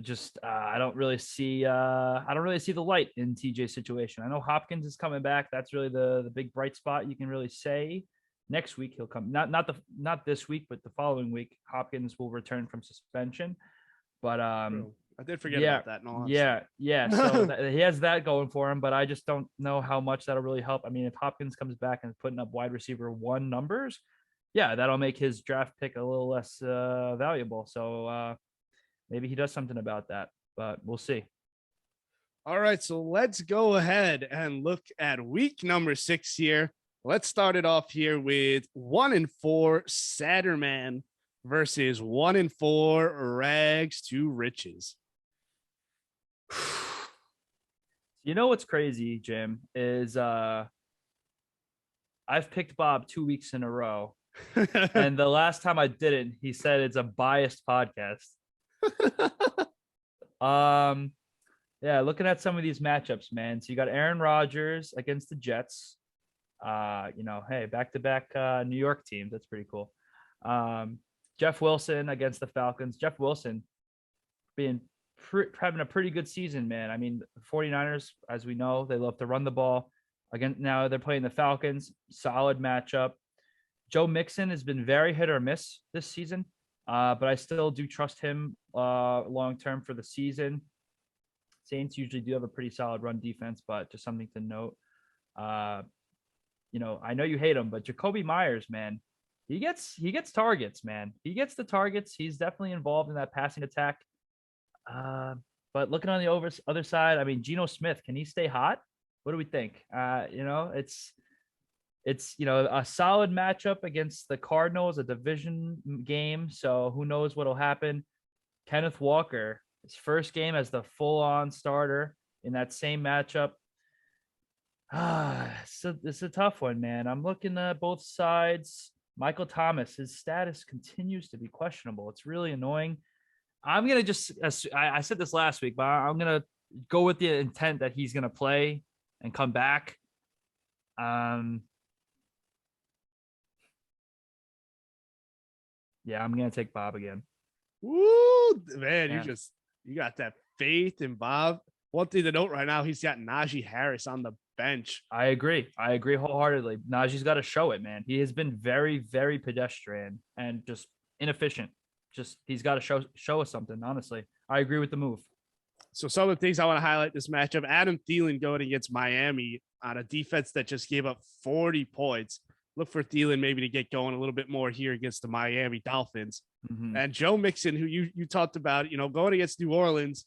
just I don't really see the light in TJ's situation. I know Hopkins is coming back. That's really the big bright spot you can really say. Next week he'll come. Not this week, but the following week Hopkins will return from suspension. But I did forget about that. No, yeah. So he has that going for him, but I just don't know how much that'll really help. I mean, if Hopkins comes back and putting up wide receiver 1 numbers, yeah, that'll make his draft pick a little less valuable. So maybe he does something about that, but we'll see. All right, so let's go ahead and look at week number 6 here. Let's start it off here with 1-4 Satterman versus 1-4 Rags to Riches. You know what's crazy, Jim, is I've picked Bob 2 weeks in a row. And the last time I didn't, he said it's a biased podcast. Yeah, looking at some of these matchups, man. So you got Aaron Rodgers against the Jets. Hey, back-to-back New York teams. That's pretty cool. Jeff Wilson against the Falcons. Jeff Wilson having a pretty good season, man. I mean, 49ers, as we know, they love to run the ball. Again, now they're playing the Falcons. Solid matchup. Joe Mixon has been very hit or miss this season, but I still do trust him long-term for the season. Saints usually do have a pretty solid run defense, but just something to note. I know you hate him, but Jacoby Myers, man, he gets targets, man. He gets the targets. He's definitely involved in that passing attack. But looking on the other side, I mean, Geno Smith, can he stay hot? What do we think? It's a solid matchup against the Cardinals, a division game. So who knows what'll happen? Kenneth Walker, his first game as the full-on starter in that same matchup. So it's a tough one, man. I'm looking at both sides. Michael Thomas, his status continues to be questionable. It's really annoying. I'm going to I said this last week, but I'm going to go with the intent that he's going to play and come back. Yeah, I'm going to take Bob again. Woo, man, Yeah. you got that faith in Bob. One thing to note right now, he's got Najee Harris on the bench. I agree wholeheartedly. Najee's got to show it, man. He has been very, very pedestrian and just inefficient. Just he's got to show us something. Honestly, I agree with the move. So some of the things I want to highlight this matchup: Adam Thielen going against Miami on a defense that just gave up 40 points. Look for Thielen maybe to get going a little bit more here against the Miami Dolphins. Mm-hmm. And Joe Mixon, who you talked about, going against New Orleans.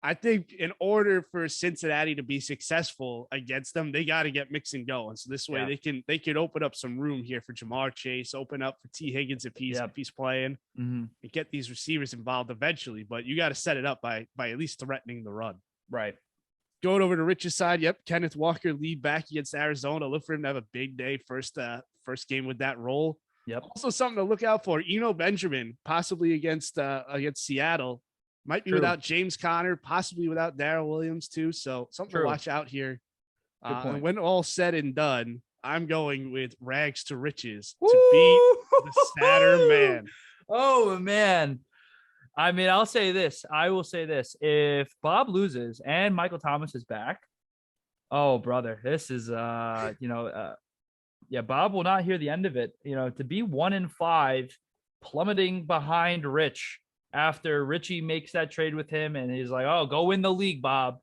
I think in order for Cincinnati to be successful against them, they got to get Mixon going. So this way they can open up some room here for Jamar Chase, open up for T. Higgins if he's playing, and get these receivers involved eventually. But you got to set it up by at least threatening the run. Right. Going over to Rich's side, Kenneth Walker lead back against Arizona. Look for him to have a big day first game with that role. Yep. Also something to look out for. Eno Benjamin possibly against Seattle. Might be without James Conner, possibly without Darrell Williams too. So something to watch out here. And when all said and done, I'm going with Rags to Riches to beat the Saturn man. Oh man. I mean, I will say this. If Bob loses and Michael Thomas is back, oh brother, this is Bob will not hear the end of it. To be 1-5, plummeting behind Rich after Richie makes that trade with him and he's like, oh, go win the league, Bob.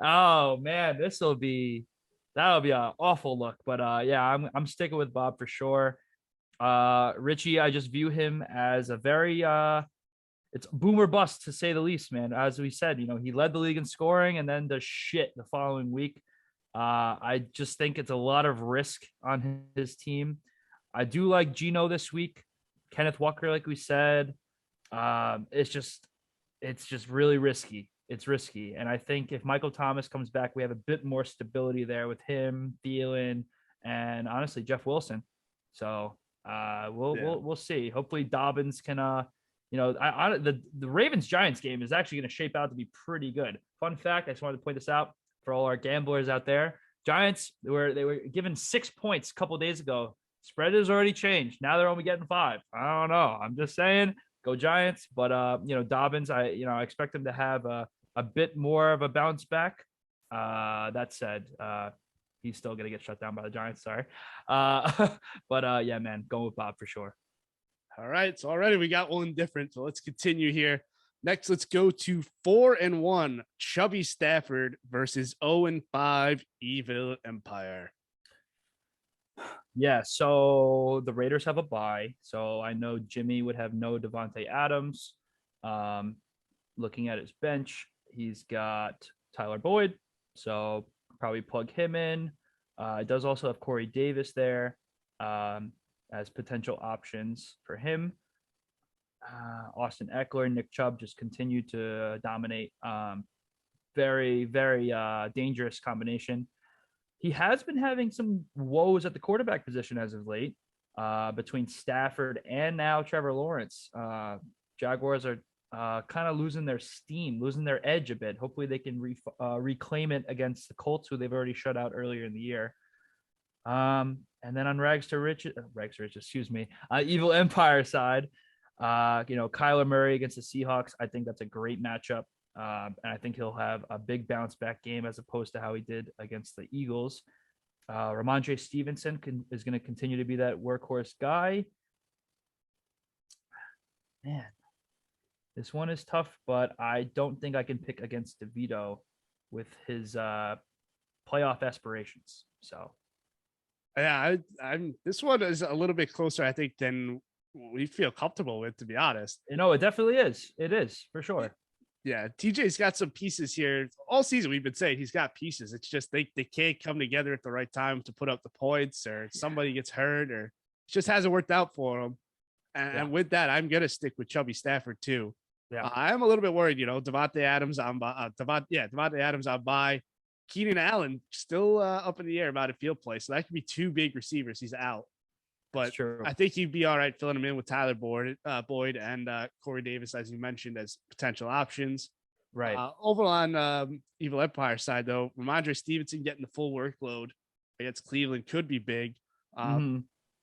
Oh man, that'll be an awful look. But I'm sticking with Bob for sure. Richie, I just view him as a very it's boom or bust to say the least, man. As we said, he led the league in scoring and then does shit the following week. I just think it's a lot of risk on his team. I do like Geno this week. Kenneth Walker, like we said. It's just really risky. It's risky. And I think if Michael Thomas comes back, we have a bit more stability there with him, Thielen, and honestly, Jeff Wilson. So we'll see. Hopefully Dobbins can, the Ravens Giants game is actually going to shape out to be pretty good. Fun fact. I just wanted to point this out for all our gamblers out there. Giants, they were given 6 points a couple of days ago. Spread has already changed. Now they're only getting 5. I don't know. I'm just saying, go Giants. But Dobbins, I expect him to have a bit more of a bounce back. That said, he's still gonna get shut down by the Giants. Sorry. But man, going with Bob for sure. All right. So already we got one different. So let's continue here. Next, let's go to 4-1 Chubby Stafford versus 0-5 Evil Empire. Yeah, so the Raiders have a bye. So I know Jimmy would have no Devontae Adams. Looking at his bench, he's got Tyler Boyd. So probably plug him in. It does also have Corey Davis there as potential options for him. Austin Eckler, Nick Chubb just continue to dominate. Very, very dangerous combination. He has been having some woes at the quarterback position as of late between Stafford and now Trevor Lawrence. Jaguars are kind of losing their steam, losing their edge a bit. Hopefully they can reclaim it against the Colts, who they've already shut out earlier in the year. And then on Evil Empire side, Kyler Murray against the Seahawks. I think that's a great matchup. And I think he'll have a big bounce back game as opposed to how he did against the Eagles. Ramondre Stevenson is going to continue to be that workhorse guy. Man, this one is tough, but I don't think I can pick against DeVito with his playoff aspirations. So, yeah, this one is a little bit closer, I think, than we feel comfortable with, to be honest. It definitely is. It is for sure. Yeah, TJ's got some pieces here. All season we've been saying he's got pieces. It's just they can't come together at the right time to put up the points, or somebody gets hurt, or it just hasn't worked out for him. And with that, I'm gonna stick with Chubby Stafford too. Yeah, I'm a little bit worried. Devontae Adams on Devontae Adams on bye. Keenan Allen still up in the air about a field play, so that could be 2 big receivers. He's out. But I think he'd be all right filling him in with Tyler Boyd and Corey Davis, as you mentioned, as potential options. Right. Over on Evil Empire side, though, Ramondre Stevenson getting the full workload against Cleveland could be big.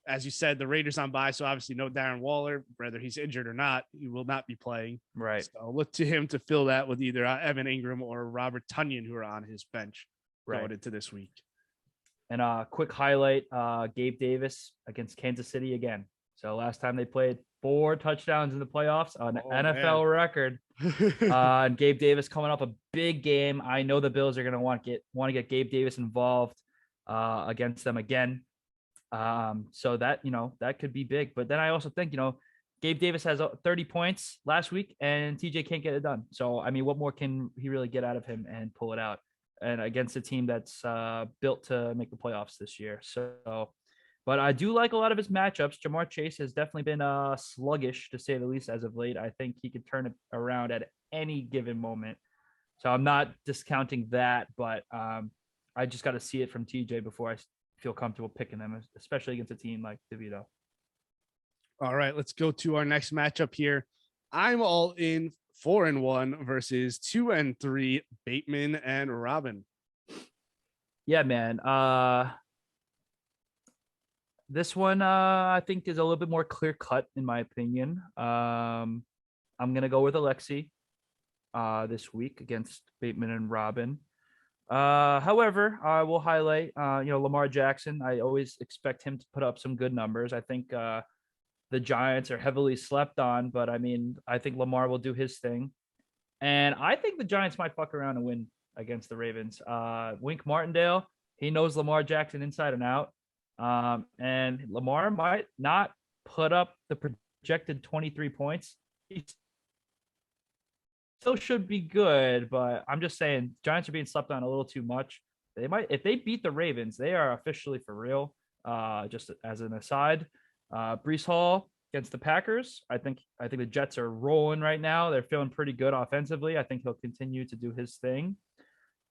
As you said, the Raiders on bye, so obviously no Darren Waller. Whether he's injured or not, he will not be playing. Right. So look to him to fill that with either Evan Ingram or Robert Tonyan, who are on his bench going into this week. And a quick highlight, Gabe Davis against Kansas City again. So last time they played, 4 touchdowns in the playoffs, an NFL record. And Gabe Davis coming up a big game. I know the Bills are going to want to get Gabe Davis involved against them again. So that, that could be big. But then I also think, Gabe Davis has 30 points last week, and TJ can't get it done. So, I mean, what more can he really get out of him and pull it out? And against a team that's built to make the playoffs this year. So, but I do like a lot of his matchups. Jamar Chase has definitely been sluggish, to say the least, as of late. I think he could turn it around at any given moment. So I'm not discounting that, but I just got to see it from TJ before I feel comfortable picking them, especially against a team like DeVito. All right, let's go to our next matchup here. I'm all in 4-1 versus 2-3 Bateman and Robin. Yeah, man. This one I think is a little bit more clear cut in my opinion. I'm gonna go with Alexi this week against Bateman and Robin. However, I will highlight Lamar Jackson. I always expect him to put up some good numbers. I think the Giants are heavily slept on, but I mean, I think Lamar will do his thing. And I think the Giants might fuck around and win against the Ravens. Wink Martindale, he knows Lamar Jackson inside and out. And Lamar might not put up the projected 23 points. He still should be good, but I'm just saying Giants are being slept on a little too much. They might, if they beat the Ravens, they are officially for real. Just as an aside, Breece Hall against the Packers. I think the Jets are rolling right now. They're feeling pretty good offensively. I think he'll continue to do his thing.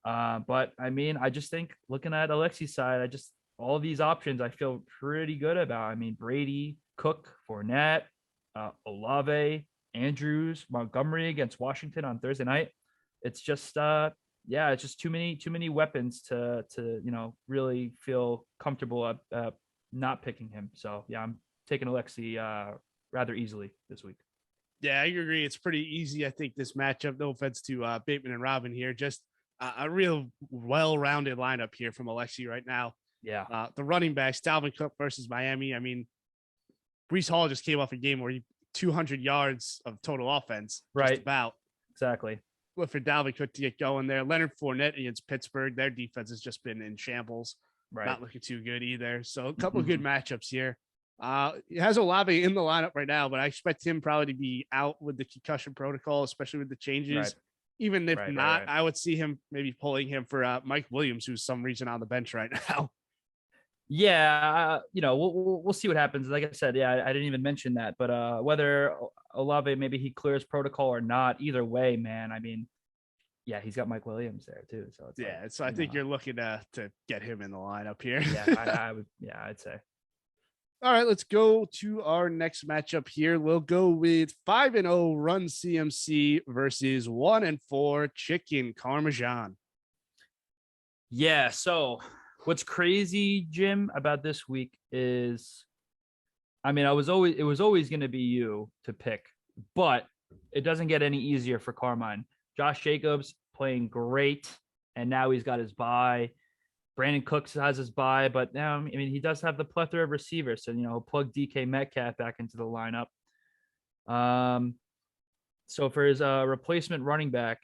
But I mean, I just think looking at Alexi's side, all these options I feel pretty good about. I mean, Brady, Cook, Fournette, Olave, Andrews, Montgomery against Washington on Thursday night. It's just it's just too many weapons to really feel comfortable not picking him. So yeah, I'm taking Alexi rather easily this week. Yeah, I agree. It's pretty easy. I think this matchup, no offense to Bateman and Robin here, just a real well-rounded lineup here from Alexi right now. Yeah. The running backs, Dalvin Cook versus Miami. I mean, Breece Hall just came off a game where he 200 yards of total offense. Right. Just about. Exactly. Look for Dalvin Cook to get going there. Leonard Fournette against Pittsburgh. Their defense has just been in shambles. Right. Not looking too good either. So a couple of good matchups here. He has Olave in the lineup right now, but I expect him probably to be out with the concussion protocol, especially with the changes. Right. Even if not, I would see him maybe pulling him for Mike Williams, who's some reason on the bench right now. Yeah, we'll see what happens. Like I said, yeah, I didn't even mention that, but whether Olave maybe he clears protocol or not, either way, man. I mean, yeah, he's got Mike Williams there too. So it's so I think you're looking to get him in the lineup here. Yeah, I would. Yeah, I'd say. All right, let's go to our next matchup here. We'll go with 5-0 Run CMC versus 1-4 Chicken Parmesan. Yeah. So what's crazy, Jim, about this week is, I mean, it was always going to be you to pick, but it doesn't get any easier for Carmine. Josh Jacobs playing great, and now he's got his bye. Brandon Cooks has his bye, but now, I mean, he does have the plethora of receivers, so he'll plug DK Metcalf back into the lineup. So for his replacement running back,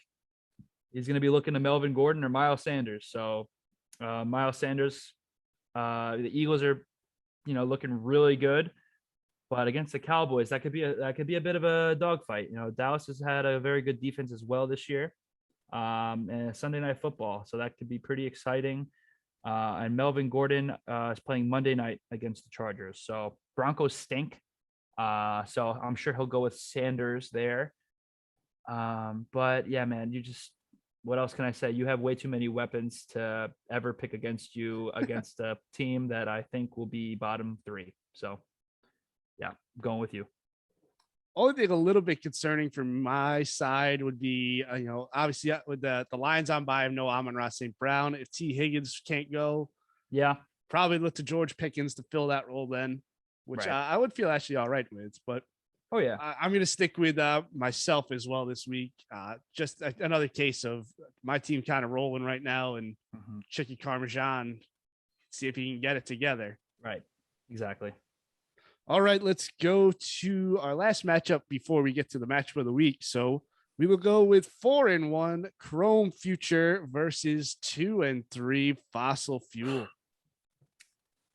he's going to be looking to Melvin Gordon or Miles Sanders. So Miles Sanders, the Eagles are, looking really good, but against the Cowboys, that could be a bit of a dogfight. Dallas has had a very good defense as well this year, and Sunday Night Football, so that could be pretty exciting. And Melvin Gordon is playing Monday night against the Chargers. So Broncos stink. So I'm sure he'll go with Sanders there. But yeah, man, what else can I say? You have way too many weapons to ever pick against you against a team that I think will be bottom 3. So yeah, I'm going with you. Only thing a little bit concerning from my side would be, obviously with the Lions on bye, I have no Amon-Ra St. Brown. If T. Higgins can't go, probably look to George Pickens to fill that role then, which I would feel actually all right with. But I'm going to stick with myself as well this week. Just another case of my team kind of rolling right now, and Chicky Parmesan, see if he can get it together. Right. Exactly. All right, let's go to our last matchup before we get to the matchup of the week. So we will go with 4-1 Chrome Future versus 2-3 Fossil Fuel.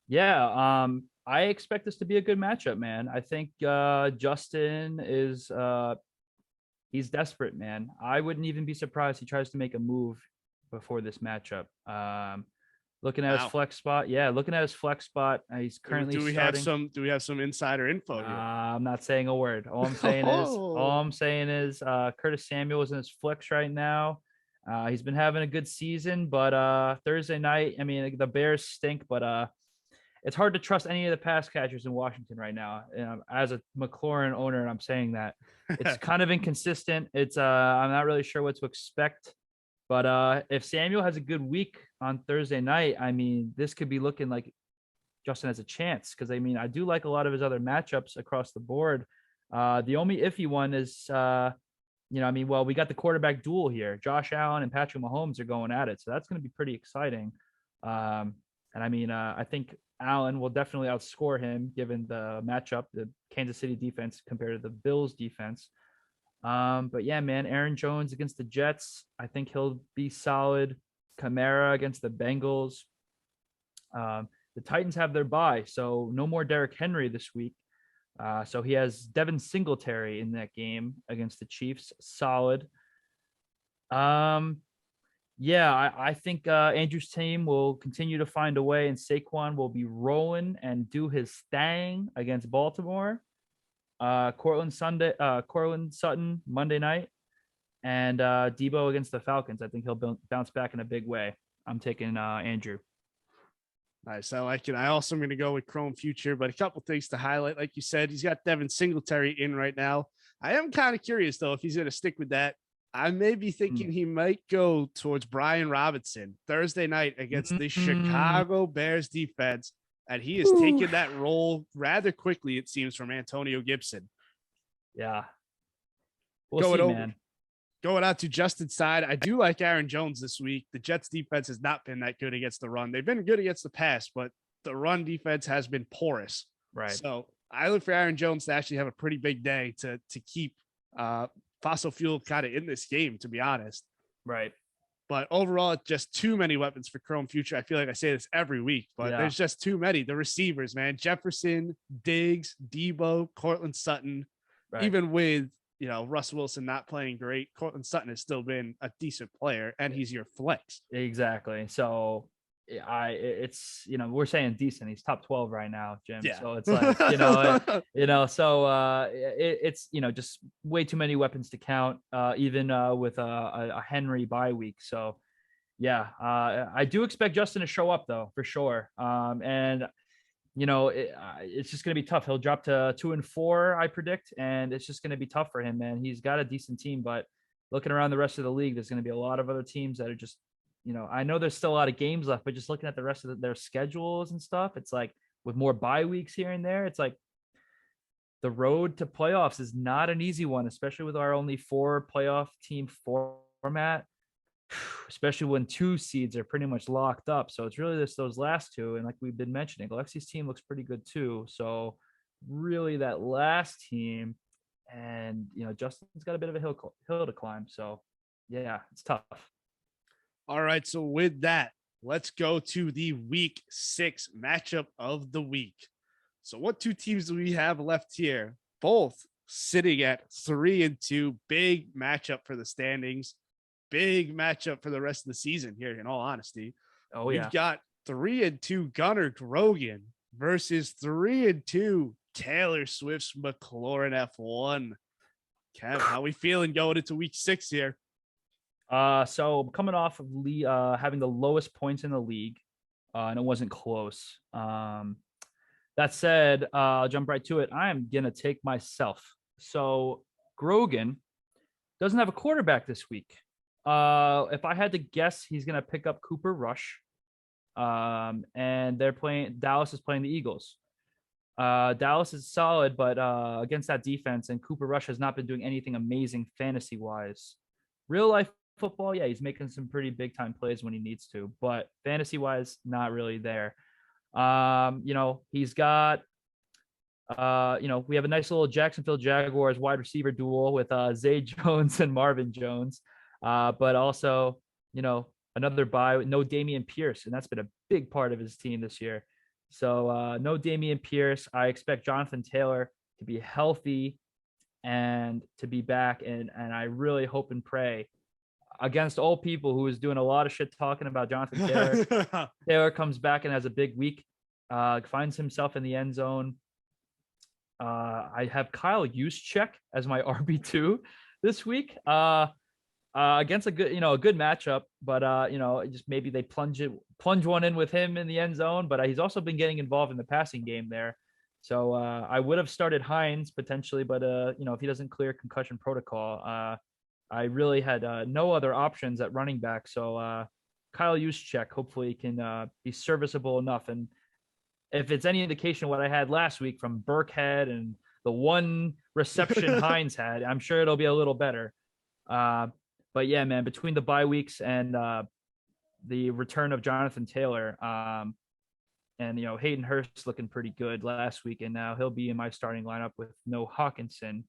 Yeah, I expect this to be a good matchup, man. I think Justin is he's desperate, man. I wouldn't even be surprised he tries to make a move before this matchup. Looking at his flex spot, he's currently starting. Do we have some insider info here? I'm not saying a word. All I'm saying is Curtis Samuel is in his flex right now. He's been having a good season, but Thursday night, I mean, the Bears stink, but it's hard to trust any of the pass catchers in Washington right now. As a McLaurin owner, I'm saying that it's kind of inconsistent. I'm not really sure what to expect. But if Samuel has a good week on Thursday night, I mean, this could be looking like Justin has a chance because, I mean, I do like a lot of his other matchups across the board. The only iffy one is, we got the quarterback duel here. Josh Allen and Patrick Mahomes are going at it. So that's going to be pretty exciting. I think Allen will definitely outscore him given the matchup, the Kansas City defense compared to the Bills defense. But yeah, man, Aaron Jones against the Jets. I think he'll be solid. Kamara against the Bengals. The Titans have their bye, so no more Derrick Henry this week. So he has Devin Singletary in that game against the Chiefs. Solid. I think Andrew's team will continue to find a way, and Saquon will be rolling and do his thing against Baltimore. Cortland Sutton Monday night, and Debo against the Falcons. I think he'll bounce back in a big way. I'm taking Andrew. Nice. I like it. I also am going to go with Chrome Future, but a couple things to highlight. Like you said, he's got Devin Singletary in right now. I am kind of curious, though, if he's going to stick with that. I may be thinking he might go towards Brian Robinson Thursday night against the Chicago Bears defense. And he is taking that role rather quickly, it seems, from Antonio Gibson. Yeah. Going out to Justin's side, I do like Aaron Jones this week. The Jets defense has not been that good against the run. They've been good against the pass, but the run defense has been porous. Right. So I look for Aaron Jones to actually have a pretty big day to keep fossil fuel kind of in this game, to be honest. Right. But overall, just too many weapons for Chrome Future. I feel like I say this every week, but there's just too many. The receivers, man, Jefferson, Diggs, Debo, Cortland Sutton, even with, Russell Wilson not playing great, Cortland Sutton has still been a decent player, and he's your flex. Exactly. So we're saying decent. He's top 12 right now, Jim. Yeah. So it's like, it's, just way too many weapons to count, even with a Henry bye week. So yeah, I do expect Justin to show up though, for sure. It's just going to be tough. He'll drop to 2-4, I predict. And it's just going to be tough for him, man. He's got a decent team, but looking around the rest of the league, there's going to be a lot of other teams that are just, I know there's still a lot of games left, but just looking at the rest of their schedules and stuff, it's like with more bye weeks here and there, it's like the road to playoffs is not an easy one, especially with our only 4 playoff team format, especially when 2 seeds are pretty much locked up. So it's really those last 2. And like we've been mentioning, Alexi's team looks pretty good too. So really that last team, and, Justin's got a bit of a hill to climb. So yeah, it's tough. All right, so with that, let's go to the week 6 matchup of the week. So what 2 teams do we have left here? Both sitting at 3-2. Big matchup for the standings. Big matchup for the rest of the season here, in all honesty. Oh, yeah. We've got 3-2 Gunnar Grogan versus 3-2 Taylor Swift's McLaurin F1. Kev, how we feeling going into week 6 here? So coming off of having the lowest points in the league, and it wasn't close. That said, I'll jump right to it. I am going to take myself. So Grogan doesn't have a quarterback this week. If I had to guess, he's going to pick up Cooper Rush. And Dallas is playing the Eagles. Dallas is solid, but against that defense, and Cooper Rush has not been doing anything amazing fantasy wise. Real life football, yeah, he's making some pretty big time plays when he needs to, but fantasy wise, not really there. He's got, we have a nice little Jacksonville Jaguars wide receiver duel with Zay Jones and Marvin Jones, but also, another bye with no Dameon Pierce, and that's been a big part of his team this year. So no Dameon Pierce. I expect Jonathan Taylor to be healthy and to be back. And I really hope and pray against all people who is doing a lot of shit talking about Jonathan Taylor. Taylor comes back and has a big week, finds himself in the end zone. I have Kyle Juszczyk as my RB2 this week against a good matchup, but just maybe they plunge one in with him in the end zone. But he's also been getting involved in the passing game there. So I would have started Hines potentially, but if he doesn't clear concussion protocol, I really had no other options at running back. So Kyle Juszczyk hopefully can be serviceable enough. And if it's any indication of what I had last week from Burkhead and the one reception Hines had, I'm sure it'll be a little better. But yeah, man, between the bye weeks and the return of Jonathan Taylor, and Hayden Hurst looking pretty good last week, and now he'll be in my starting lineup with no Hawkinson.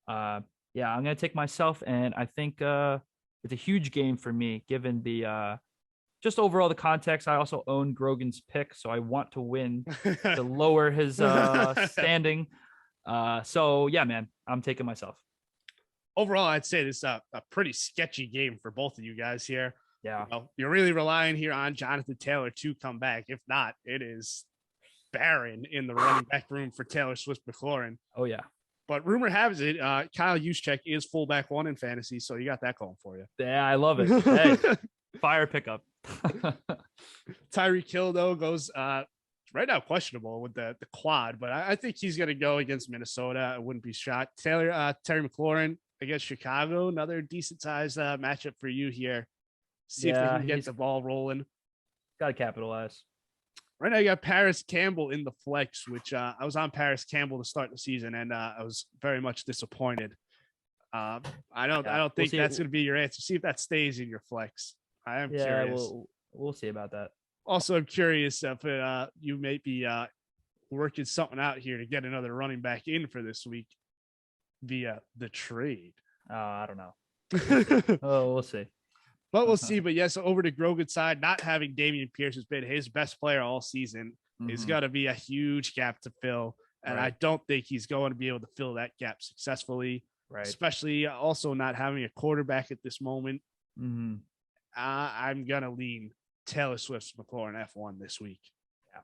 Yeah, I'm gonna take myself, and I think it's a huge game for me given the just overall the context. I also own Grogan's pick, so I want to win to lower his standing. So yeah, man, I'm taking myself. Overall, I'd say this is a pretty sketchy game for both of you guys here. Yeah, you're really relying here on Jonathan Taylor to come back. If not, it is barren in the running back room for Taylor Swift-McLaurin. Oh yeah. But rumor has it, Kyle Juszczyk is fullback 1 in fantasy, so you got that going for you. Yeah, I love it. Hey, fire pickup. Tyreek Hill though goes right now questionable with the quad, but I think he's going to go against Minnesota. I wouldn't be shocked. Terry McLaurin against Chicago, another decent sized matchup for you here. See if they can get the ball rolling. Got to capitalize. Right now, you got Paris Campbell in the flex, which I was on Paris Campbell to start the season, and I was very much disappointed. I don't think that's going to be your answer. See if that stays in your flex. I am curious. We'll see about that. Also, I'm curious if you may be working something out here to get another running back in for this week via the trade. I don't know. We'll see. But we'll see. But yes, over to Grogan's side, not having Dameon Pierce has been his best player all season. Is going to be a huge gap to fill. And I don't think he's going to be able to fill that gap successfully, especially also not having a quarterback at this moment. I'm going to lean Taylor Swift-McLaurin F1 this week. Yeah,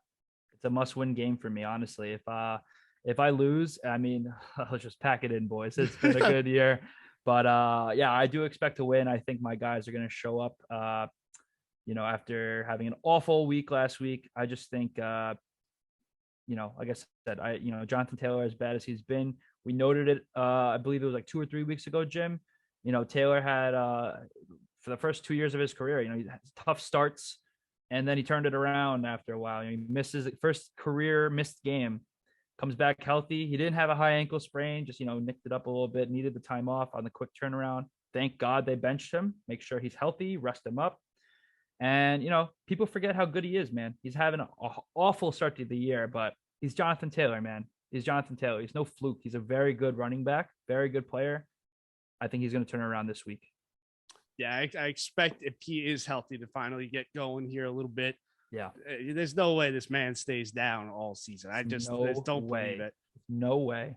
it's a must-win game for me, honestly. If I lose, I mean, I'll just pack it in, boys. It's been a good year. But yeah, I do expect to win. I think my guys are going to show up, after having an awful week last week. I just think, like I said, Jonathan Taylor, as bad as he's been, we noted it. I believe it was like 2 or 3 weeks ago, Jim. Taylor had, for the first 2 years of his career, he had tough starts, and then he turned it around after a while. He missed his first career missed game. Comes back healthy. He didn't have a high ankle sprain, just, nicked it up a little bit, needed the time off on the quick turnaround. Thank God they benched him, make sure he's healthy, rest him up. And, people forget how good he is, man. He's having an awful start to the year, but he's Jonathan Taylor, man. He's Jonathan Taylor. He's no fluke. He's a very good running back, very good player. I think he's going to turn around this week. Yeah, I expect if he is healthy to finally get going here a little bit. Yeah, there's no way this man stays down all season. I just don't believe it. No way.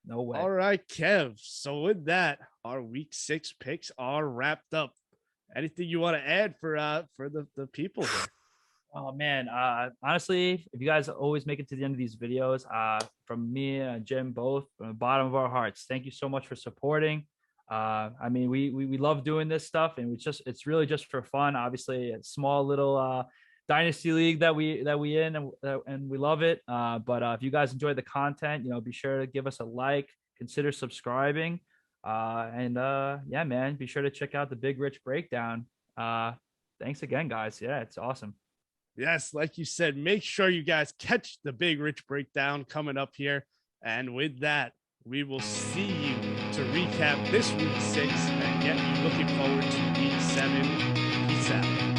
All right, Kev. So with that, our week 6 picks are wrapped up. Anything you want to add for the people here? Oh man, honestly, if you guys always make it to the end of these videos, from me and Jim both, from the bottom of our hearts, thank you so much for supporting. I mean, we love doing this stuff, and it's really just for fun. Obviously, a small little Dynasty league that we in, and we love it. But if you guys enjoy the content, be sure to give us a like, consider subscribing, and yeah, man, be sure to check out the Big Rich Breakdown. Thanks again, guys. Yeah, it's awesome. Yes, like you said, make sure you guys catch the Big Rich Breakdown coming up here. And with that, we will see you to recap this week 6 and get you looking forward to week 7. Peace out.